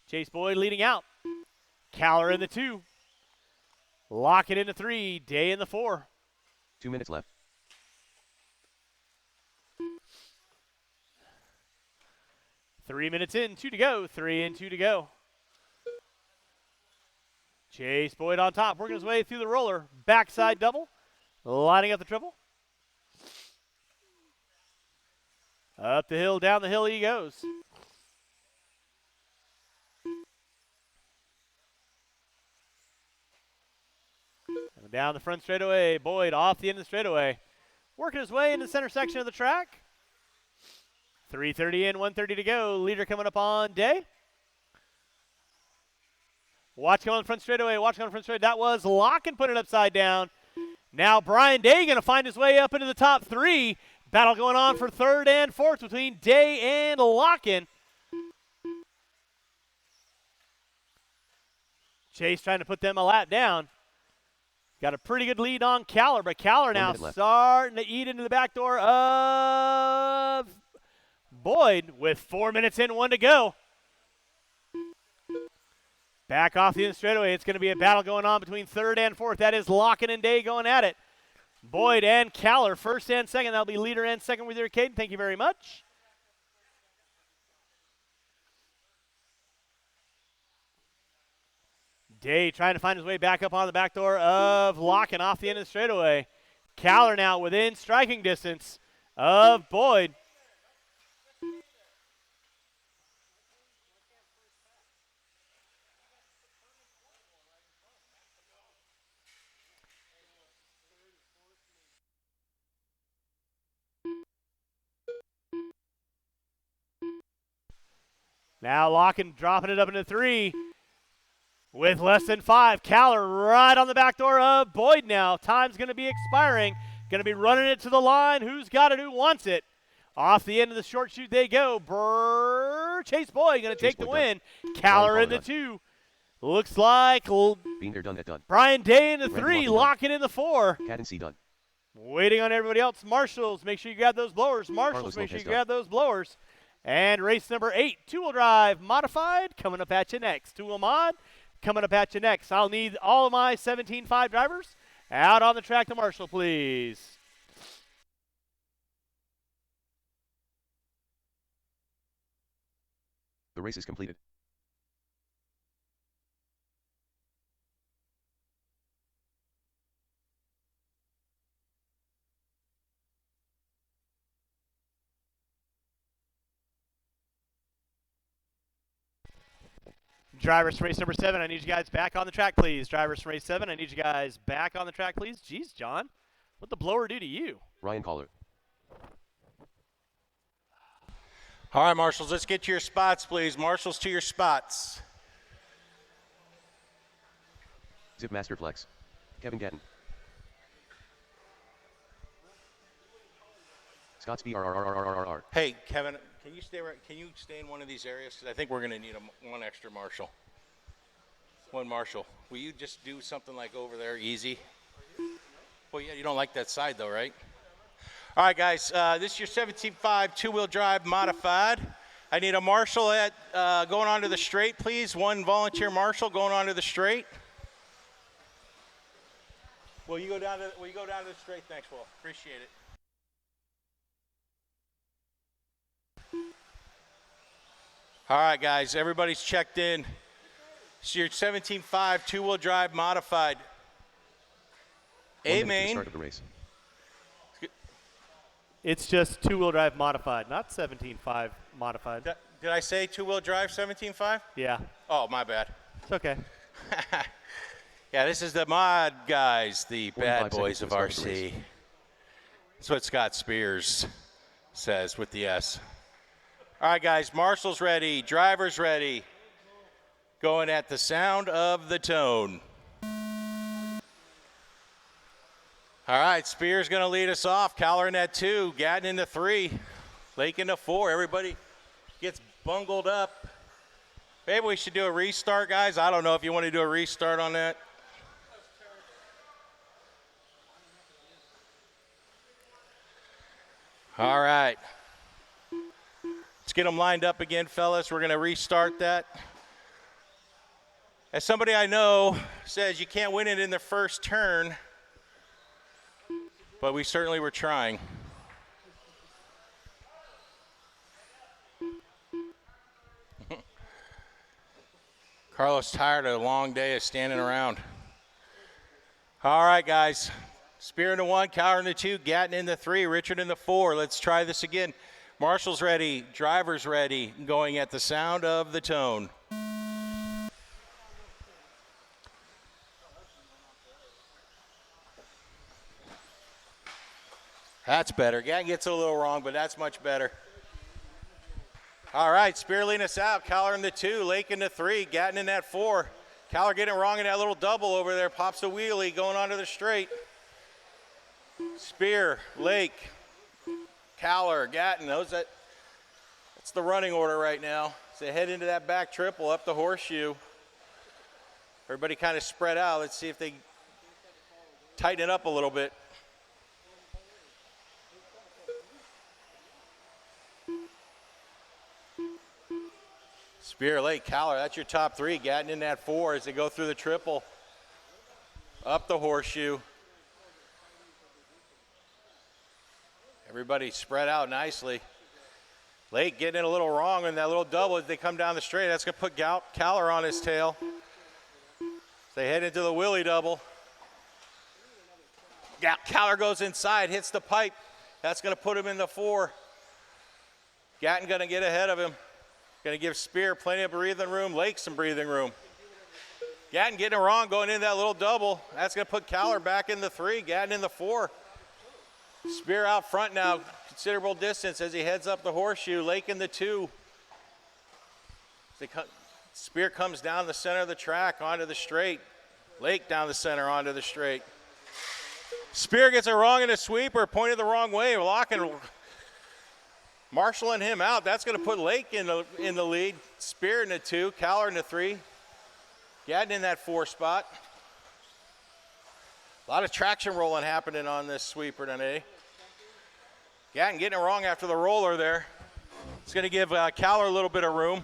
Chase Boyd leading out. Caller in the 2. Lock it in the 3. Day in the 4. 2 minutes left. Three minutes in, 2 to go. 3 and 2 to go. Chase Boyd on top, working his way through the roller. Backside double, lining up the triple. Up the hill, down the hill he goes. And down the front straightaway, Boyd off the end of the straightaway. Working his way into the center section of the track. 3:30 in, 1:30 to go. Leader coming up on Day. Watch him on the front straightaway. Watch him on the front straightaway. That was Locken put it upside down. Now Brian Day going to find his way up into the top 3. Battle going on for 3rd and 4th between Day and Locken. Chase trying to put them a lap down. Got a pretty good lead on Caller, but Caller now starting to eat into the back door of Boyd with 4 minutes in, 1 to go. Back off the end straightaway. It's going to be a battle going on between 3rd and 4th. That is Locken and Day going at it. Boyd and Caller, 1st and 2nd. That'll be leader and 2nd with your Caden. Thank you very much. Day trying to find his way back up on the back door of Locken off the end of the straightaway. Caller now within striking distance of Boyd. Now Locken dropping it up into 3 with less than 5. Caller right on the back door of Boyd now. Time's going to be expiring. Going to be running it to the line. Who's got it? Who wants it? Off the end of the short chute they go. Chase Boyd going to take the win. Caller in the 2. Looks like Being there, done that, done. Brian Day in the 3. Locken in the 4. Cat and C done. Waiting on everybody else. Marshals, make sure you grab those blowers. Marshals, make sure you grab those blowers. And race number 8, two-wheel drive modified, coming up at you next. Two-wheel mod, coming up at you next. I'll need all of my 17.5 drivers out on the track to Marshall, please. The race is completed. Drivers from race number 7, I need you guys back on the track, please. Drivers from race 7, I need you guys back on the track, please. Jeez, John, what'd the blower do to you? Ryan Caller. All right, Marshals, let's get to your spots, please. Marshals, to your spots. Zip Master Flex. Kevin Gatton. Scott's BRRRRRR. Hey, Kevin, can you stay in one of these areas? Because I think we're going to need one extra Marshal. One Marshal. Will you just do something like over there, easy? Well, yeah, you don't like that side, though, right? All right, guys, this is your 17.5 two-wheel drive modified. I need a Marshal at going onto the straight, please. One volunteer Marshal going onto the straight. Will you go down to the straight? Thanks, Will. Appreciate it. All right, guys, everybody's checked in. It's your 17.5 two-wheel drive modified. A-main. Start of the race. It's just two-wheel drive modified, not 17.5 modified. Did I say two-wheel drive 17.5? Yeah. Oh, my bad. It's okay. Yeah, this is the mod guys, the bad boys of seconds to start the RC. race. That's what Scott Spears says with the S. All right, guys, Marshall's ready, driver's ready. Going at the sound of the tone. All right, Spears going to lead us off. Caller in at 2, Gatton into 3, Lake into 4. Everybody gets bungled up. Maybe we should do a restart, guys. I don't know if you want to do a restart on that. All right. Let's get them lined up again, fellas. We're going to restart that. As somebody I know says, you can't win it in the first turn, but we certainly were trying. Carlos tired of a long day of standing around. All right, guys. Spear in the 1, Cowler in the 2, Gatton in the 3, Richard in the 4. Let's try this again. Marshall's ready, driver's ready, going at the sound of the tone. That's better. Gatton gets it a little wrong, but that's much better. All right, Spear leading us out. Cowler in the 2, Lake in the 3, Gatton in that 4. Cowler getting it wrong in that little double over there. Pops a wheelie going onto the straight. Spear, Lake, Cowler, Gatton. That's the running order right now. So they head into that back triple up the horseshoe. Everybody kind of spread out. Let's see if they tighten it up a little bit. Spear, Lake, Cowler, that's your top 3. Gatton in that 4 as they go through the triple. Up the horseshoe. Everybody spread out nicely. Lake getting it a little wrong in that little double as they come down the straight. That's going to put Cowler on his tail. They head into the wheelie double. Cowler goes inside, hits the pipe. That's going to put him in the 4. Gatton going to get ahead of him. Going to give Spear plenty of breathing room, Lake some breathing room. Gatton getting it wrong going into that little double. That's going to put Cowler back in the 3, Gatton in the 4. Spear out front now, considerable distance as he heads up the horseshoe. Lake in the 2. Spear comes down the center of the track onto the straight. Lake down the center onto the straight. Spear gets it wrong in a sweeper, pointed the wrong way, locking, marshaling him out. That's going to put Lake in the lead. Spear in the 2, Cowler in the 3. Gatton in that 4 spot. A lot of traction rolling happening on this sweeper today. Gatton getting it wrong after the roller there. It's going to give Cowler a little bit of room.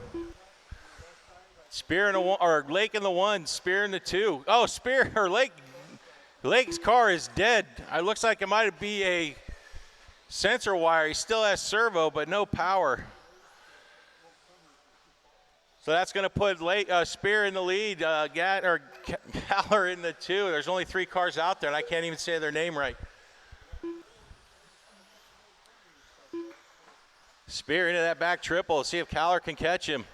Spear in the 1, or Lake in the 1, Spear in the 2. Oh, Spear or Lake's car is dead. It looks like it might be a sensor wire. He still has servo, but no power. So that's going to put Spear in the lead, Cowler in the 2. There's only 3 cars out there, and I can't even say their name right. Spear into that back triple. See if Cowler can catch him.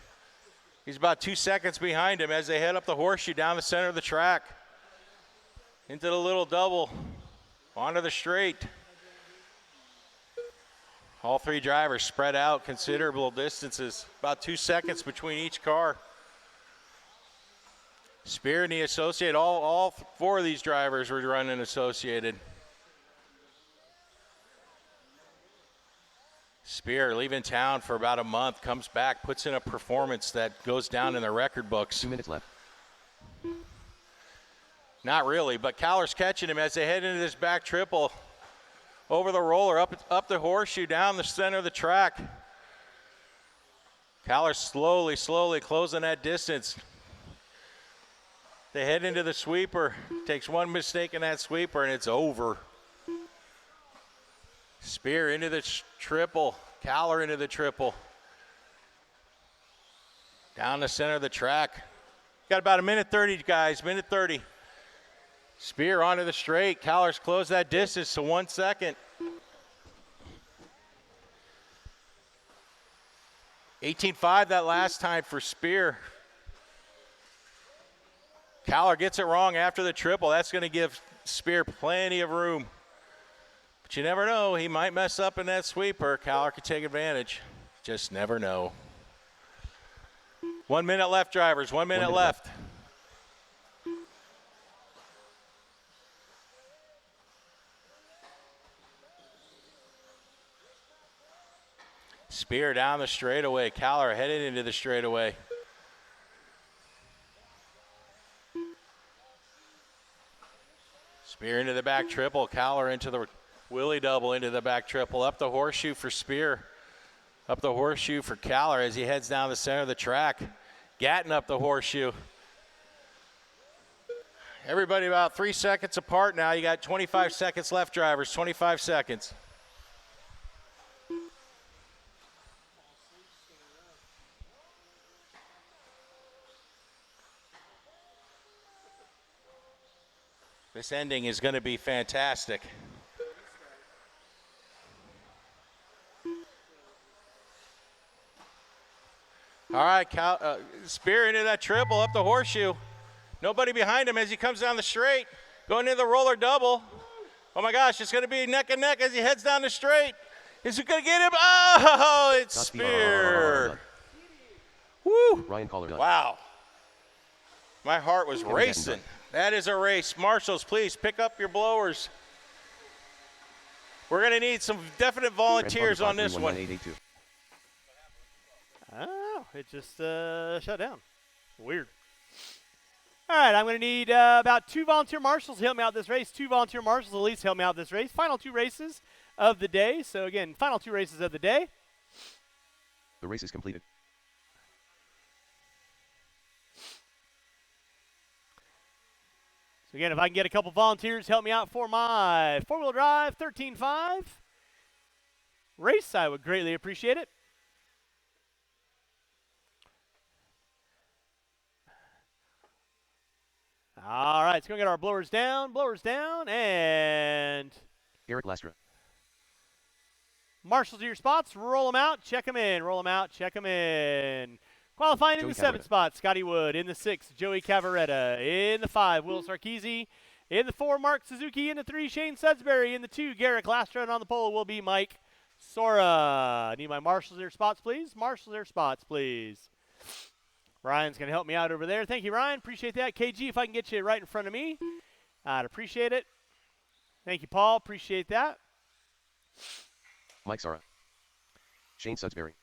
He's about 2 seconds behind him as they head up the horseshoe down the center of the track. Into the little double, onto the straight. All 3 drivers spread out considerable distances, about 2 seconds between each car. Spear and the Associate, all 4 of these drivers were running Associated. Spear leaving town for about a month, comes back, puts in a performance that goes down in the record books. 2 minutes left. Not really, but Cowler's catching him as they head into this back triple. Over the roller, up the horseshoe, down the center of the track. Cowler slowly closing that distance. They head into the sweeper. Takes one mistake in that sweeper and it's over. Spear into the triple. Cowler into the triple. Down the center of the track. Got about a minute 30, guys, minute 30. Spear onto the straight. Cowler's closed that distance to 1 second. 18.5 that last time for Spear. Cowler gets it wrong after the triple. That's going to give Spear plenty of room. But you never know. He might mess up in that sweeper. Cowler could take advantage. Just never know. 1 minute left, drivers. 1 minute left. Spear down the straightaway. Cowler headed into the straightaway. Spear into the back triple. Cowler into the wheelie double into the back triple. Up the horseshoe for Spear. Up the horseshoe for Cowler as he heads down the center of the track. Gatton up the horseshoe. Everybody about 3 seconds apart now. You got 25 seconds left, drivers. 25 seconds. This ending is going to be fantastic. All right, Spear into that triple up the horseshoe. Nobody behind him as he comes down the straight. Going into the roller double. Oh my gosh, it's going to be neck and neck as he heads down the straight. Is he going to get him? Oh, it's Spear. Woo. Ryan Collar done. Wow. My heart was racing. That is a race. Marshals, please pick up your blowers. We're going to need some definite volunteers on this one. Oh, it just shut down. Weird. All right, I'm going to need about 2 volunteer marshals to help me out this race. 2 volunteer marshals at least help me out this race. Final 2 races of the day. So, again, final 2 races of the day. The race is completed. So, again, if I can get a couple volunteers to help me out for my 4-wheel drive 13.5 race, I would greatly appreciate it. All right, so we're going to get our blowers down, and Eric Lastra. marshals to your spots, roll them out, check them in, roll them out, check them in. Qualifying in the 7th spot, Scotty Wood. In the 6th, Joey Cavaretta. In the 5, Will Sarkeesian. In the 4, Mark Suzuki. In the 3, Shane Sudsbury. In the 2, Garrett Lastra. And on the pole will be Mike Sora. Need my marshals their spots, please. Marshals their spots, please. Ryan's going to help me out over there. Thank you, Ryan. Appreciate that. KG, if I can get you right in front of me, I'd appreciate it. Thank you, Paul. Appreciate that. Mike Sara. Shane Sudsbury.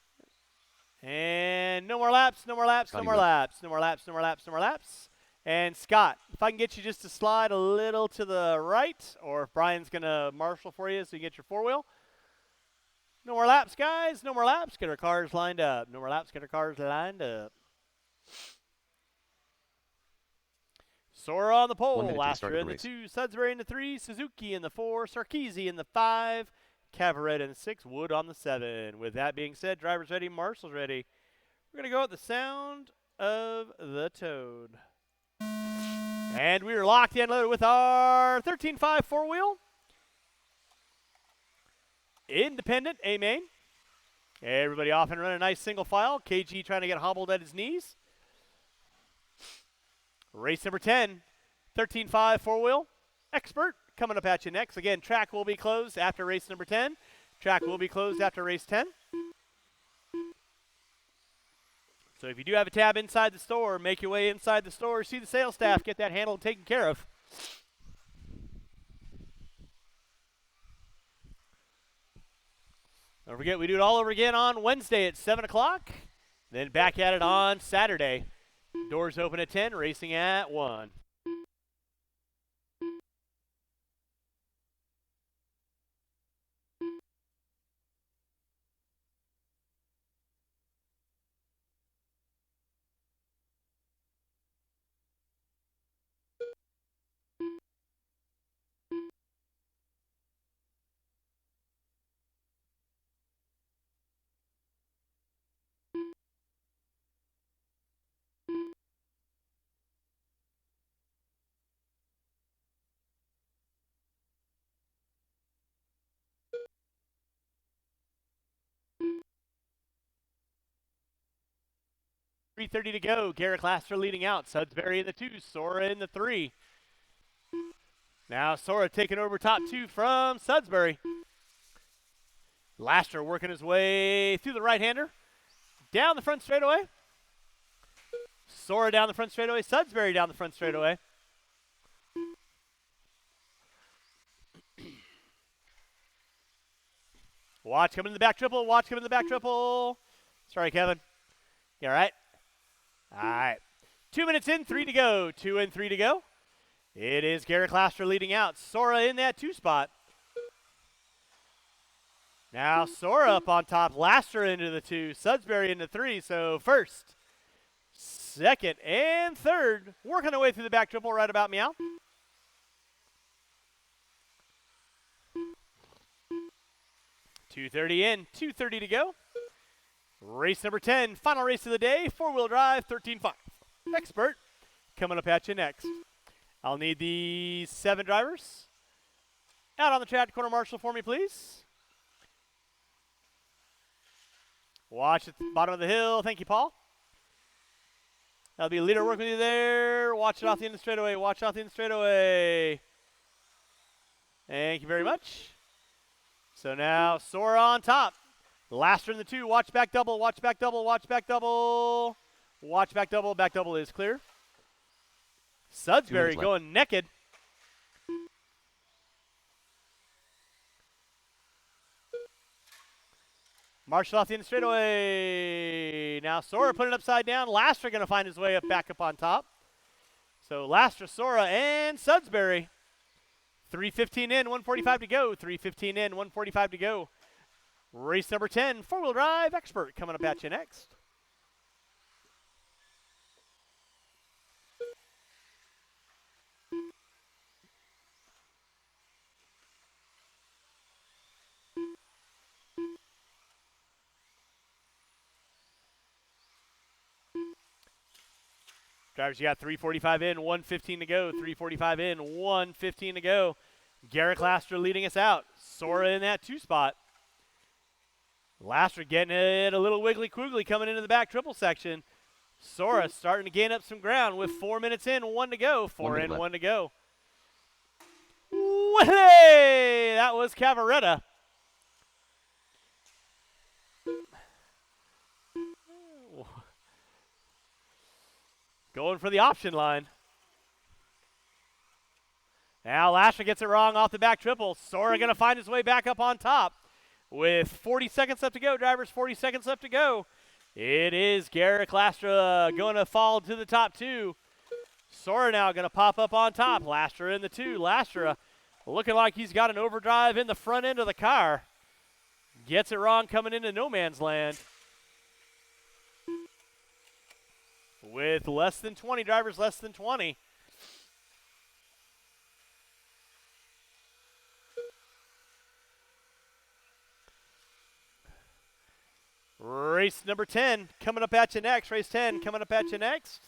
And no more laps, no more laps, no more laps, no more laps, no more laps, no more laps. And Scott, if I can get you just to slide a little to the right, or if Brian's going to marshal for you so you get your 4-wheel. No more laps, guys. No more laps. Get our cars lined up. No more laps. Get our cars lined up. Sora on the pole. Lastra in the 2. Sudsbury in the 3. Suzuki in the 4. Sarkeesian in the 5. Cavaretta in the 6. Wood on the 7. With that being said, drivers ready, marshals ready. We're going to go with the sound of the toad. And we are locked in loaded with our 13.5 4-wheel. Independent A-main. Everybody off and running, nice single file. KG trying to get hobbled at his knees. Race number 10, 13.5 4-wheel. Expert coming up at you next. Again, track will be closed after race number 10. Track will be closed after race 10. So if you do have a tab inside the store, make your way inside the store, see the sales staff, get that handled and taken care of. Don't forget, we do it all over again on Wednesday at 7 o'clock. Then back at it on Saturday. Doors open at 10, racing at 1. .330 to go. Garrett Lastra leading out. Sudsbury in the 2. Sora in the 3. Now Sora taking over top 2 from Sudsbury. Lastra working his way through the right-hander. Down the front straightaway. Sora down the front straightaway. Sudsbury down the front straightaway. Watch coming in the back triple. Watch coming in the back triple. Sorry, Kevin. You all right? All right. 2 minutes in, 3 to go. 2 and 3 to go. It is Garrett Lastra leading out. Sora in that 2 spot. Now Sora up on top. Lastra into the 2. Sudsbury into 3. So first, second and third, working their way through the back triple right about meow. .230 in, 2:30 to go. Race number 10, final race of the day, four-wheel drive, 13.5. Expert coming up at you next. I'll need the 7 drivers out on the track, quarter marshal for me, please. Watch at the bottom of the hill. Thank you, Paul. That'll be a leader working with you there. Watch it off the end of the straightaway. Watch off the end of the straightaway. Thank you very much. So now Sora on top. Laster in the 2. Watch back double. Watch back double. Watch back double. Watch back double. Back double is clear. Sudsbury going naked. Marshall off the end straightaway. Now Sora put it upside down. Laster going to find his way up back up on top. So Laster, Sora, and Sudsbury. 3:15 in, 1:45 to go. 3:15 in, 1:45 to go. Race number 10, four-wheel drive expert coming up at you next. Drivers, you got 3:45 in, 1:15 to go. 3:45 in, 1:15 to go. Garrett Laster leading us out. Sora in that 2 spot. Laster getting it a little wiggly-quiggly coming into the back triple section. Sora starting to gain up some ground with 4 minutes in, 1 to go. 4 in, 1 to go. Hey, that was Cavaretta. Going for the option line. Now Laster gets it wrong off the back triple. Sora going to find his way back up on top. With 40 seconds left to go, drivers, 40 seconds left to go. It is Garrett Lastra going to fall to the top 2. Sora now going to pop up on top. Lastra in the 2. Lastra looking like he's got an overdrive in the front end of the car. Gets it wrong coming into no man's land. With less than 20 drivers, less than 20. Race number 10 coming up at you next. Race 10 coming up at you next.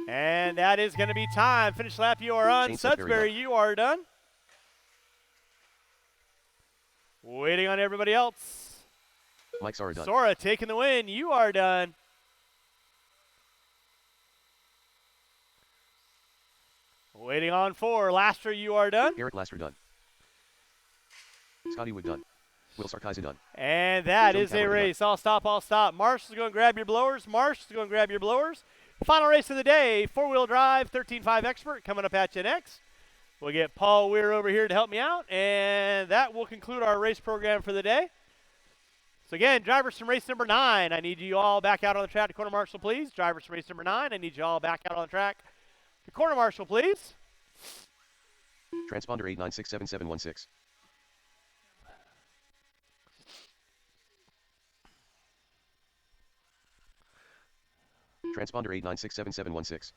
And that is going to be time. Finish lap, you are on. Sudsbury, you are done. Waiting on everybody else. Mike Sora done. Sora taking the win. You are done. Waiting on 4. Laster, you are done. Garrett Laster done. Scotty Wood done. Will Sarkisian done. And that is a race. All stop, all stop. Marshall's going to grab your blowers. Marshall's going to grab your blowers. Final race of the day, four-wheel drive, 13.5 expert coming up at you next. We'll get Paul Weir over here to help me out, and that will conclude our race program for the day. So again, drivers from race number 9, I need you all back out on the track to quarter marshal, please. Drivers from race number 9, I need you all back out on the track to quarter marshal, please. Transponder 89677716. Transponder 89677716.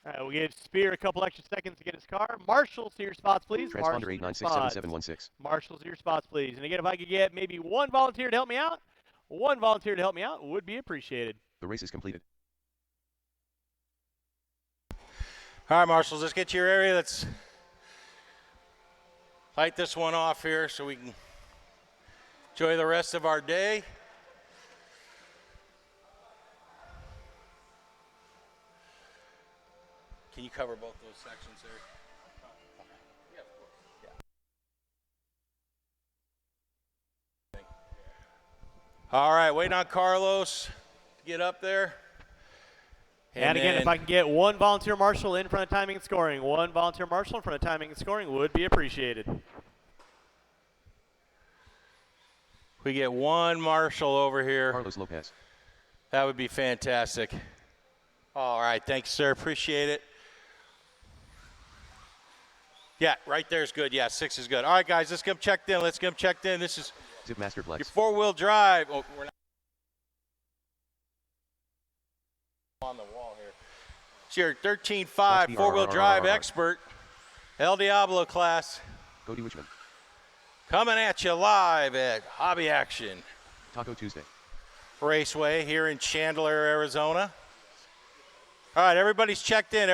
All right, we'll give Spear a couple extra seconds to get his car. Marshals to your spots, please. Transponder 89677716. Marshals to your spots, please. And again, if I could get maybe one volunteer to help me out, would be appreciated. The race is completed. All right, marshals, let's get to your area. Let's light this one off here so we can enjoy the rest of our day. Can you cover both those sections there? Yeah, of course. Yeah. All right, waiting on Carlos to get up there. And again, if I can get one volunteer marshal in front of timing and scoring, one volunteer marshal in front of timing and scoring would be appreciated. We get one marshal over here. Carlos Lopez. That would be fantastic. All right, thanks, sir. Appreciate it. Yeah, right there is good. Yeah, 6 is good. All right, guys, let's get them checked in. This is Zip Master Your Flex. four-wheel drive. Oh, we're not on the wall here. It's your 13.5 four-wheel drive expert, El Diablo class. Cody Wichman. Coming at you live at Hobby Action Taco Tuesday. Raceway here in Chandler, Arizona. All right, everybody's checked in.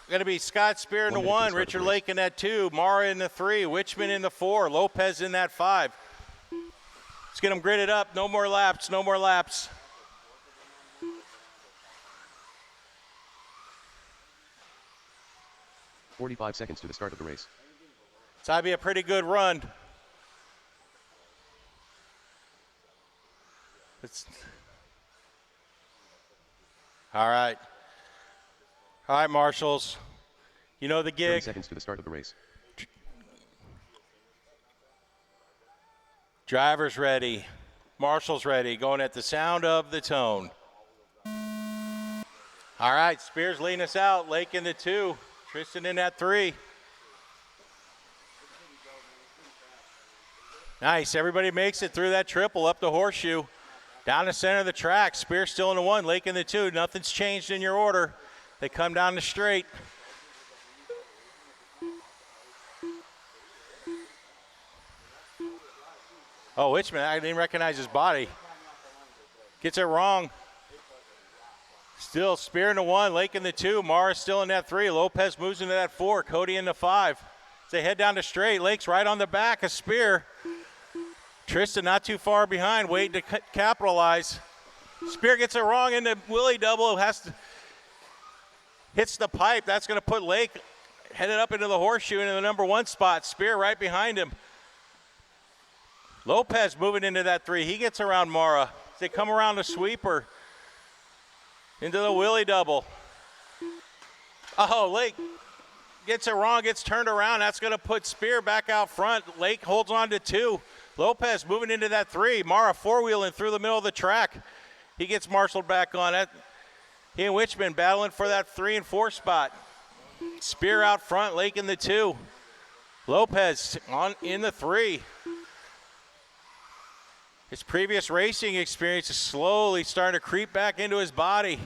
Going to be Scott Spear in the 1, Richard Lake in that 2, Mara in the 3, Wichman in the 4, Lopez in that 5. Let's get them gridded up. No more laps. 45 seconds to the start of the race. It's going to be a pretty good run. All right, marshals. You know the 30 gig. seconds to the start of the race. Drivers ready. Marshals ready. Going at the sound of the tone. All right, Spears leading us out. Lake in the 2. Tristan in that 3. Nice. Everybody makes it through that triple up the horseshoe. Down the center of the track. Spears still in the 1. Lake in the 2. Nothing's changed in your order. They come down the straight. Oh, Wichman, I didn't recognize his body. Gets it wrong. Still Spear in the 1, Lake in the 2, Mara still in that 3, Lopez moves into that 4, Cody in the 5. As they head down the straight, Lake's right on the back of Spear. Tristan not too far behind, waiting to capitalize. Spear gets it wrong in the Willie double, hits the pipe. That's going to put Lake headed up into the horseshoe into the number 1 spot. Spear right behind him. Lopez moving into that 3. He gets around Mara. They come around the sweeper into the Willie double. Oh, Lake gets it wrong, gets turned around. That's going to put Spear back out front. Lake holds on to 2. Lopez moving into that 3. Mara four-wheeling through the middle of the track. He gets marshaled back on. He and Wichman battling for that 3 and 4 spot. Spear out front, Lake in the 2. Lopez in the 3. His previous racing experience is slowly starting to creep back into his body.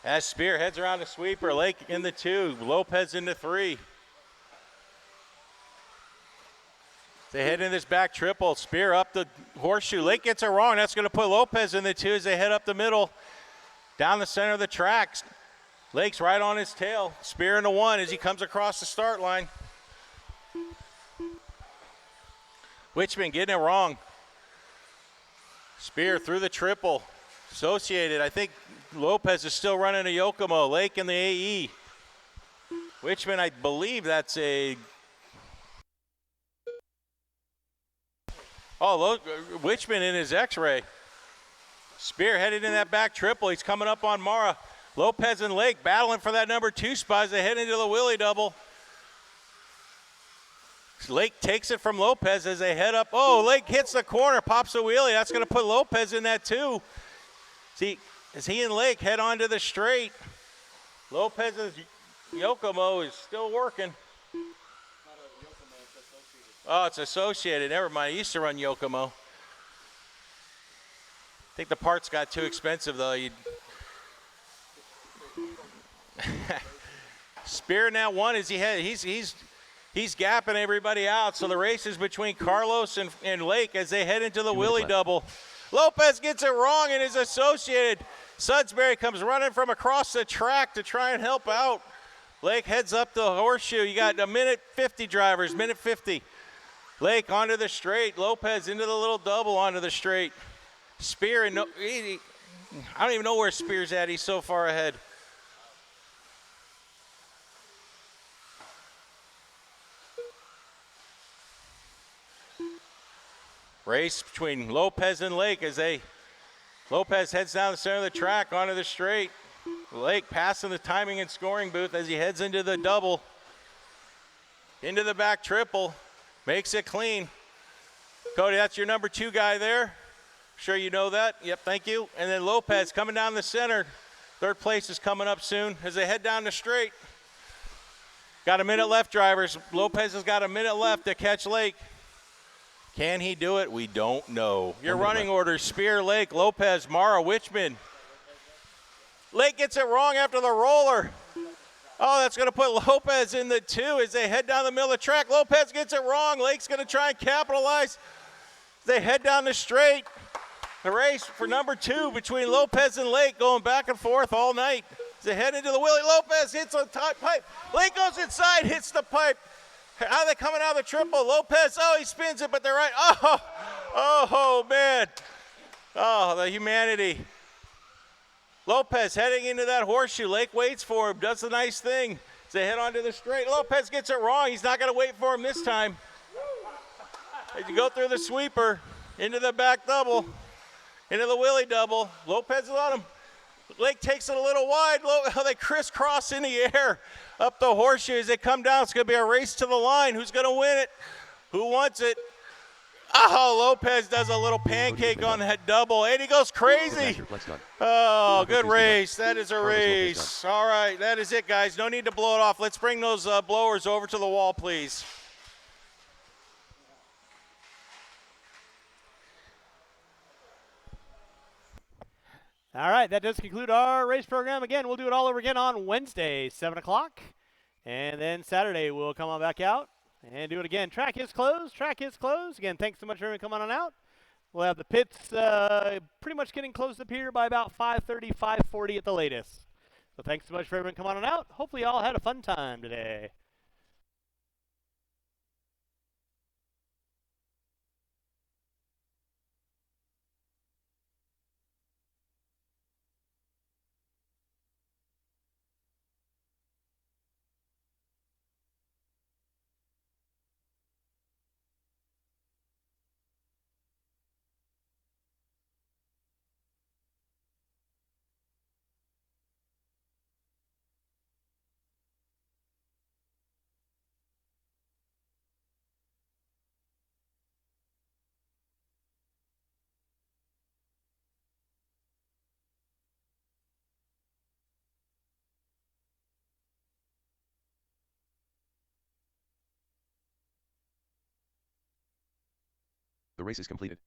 As Spear heads around the sweeper, Lake in the 2, Lopez in the 3. They head in this back triple, Spear up the horseshoe. Lake gets it wrong. That's going to put Lopez in the 2 as they head up the middle, down the center of the tracks. Lake's right on his tail. Spear in the 1 as he comes across the start line. Wichman getting it wrong. Spear through the triple. Associated, I think Lopez is still running a Yokomo. Lake in the AE. Wichman, I believe that's a... Oh, Wichman in his X-ray. Spear headed in that back triple. He's coming up on Mara. Lopez and Lake battling for that number 2 spot as they head into the Willie double. Lake takes it from Lopez as they head up. Oh, Lake hits the corner, pops a wheelie. That's going to put Lopez in that 2. See, as he and Lake head onto the straight, Lopez's Yokomo is still working. Oh, it's associated. Never mind. I used to run Yokomo. I think the parts got too expensive, though. Spear in that 1 as he's gapping everybody out. So the race is between Carlos and Lake as they head into the Willie double. Lopez gets it wrong and is associated. Sudsbury comes running from across the track to try and help out. Lake heads up the horseshoe. You got a minute 50 drivers, minute 50. Lake onto the straight. Lopez into the little double onto the straight. Spear, I don't even know where Spear's at. He's so far ahead. Race between Lopez and Lake as Lopez heads down the center of the track onto the straight. Lake passing the timing and scoring booth as he heads into the double. Into the back triple. Makes it clean. Cody, that's your number 2 guy there. Sure you know that. Yep, thank you. And then Lopez coming down the center. 3rd place is coming up soon as they head down the straight. Got a minute left, drivers. Lopez has got a minute left to catch Lake. Can he do it? We don't know. Your running order: Spear, Lake, Lopez, Mara, Wichman. Lake gets it wrong after the roller. Oh, that's going to put Lopez in the 2 as they head down the middle of the track. Lopez gets it wrong. Lake's going to try and capitalize. They head down the straight. The race for number 2 between Lopez and Lake going back and forth all night. As they head into the Willie, Lopez hits a pipe. Lake goes inside, hits the pipe. How are they coming out of the triple? Lopez, oh, he spins it, but they're right. Oh, man. Oh, the humanity. Lopez heading into that horseshoe. Lake waits for him, does a nice thing. As they head onto the straight. Lopez gets it wrong. He's not going to wait for him this time. As you go through the sweeper, into the back double, into the Willie double. Lopez is on him. Lake takes it a little wide. They crisscross in the air up the horseshoe. As they come down, it's going to be a race to the line. Who's going to win it? Who wants it? Oh, Lopez does a little pancake on that double, and he goes crazy. Oh, good race. That is a race. All right, that is it, guys. No need to blow it off. Let's bring those blowers over to the wall, please. All right, that does conclude our race program. Again, we'll do it all over again on Wednesday, 7 o'clock. And then Saturday, we'll come on back out and do it again. Track is closed. Track is closed. Again, thanks so much for everyone coming on out. We'll have the pits pretty much getting closed up here by about 5:30, 5:40 at the latest. So thanks so much for everyone coming on out. Hopefully you all had a fun time today. The race is completed.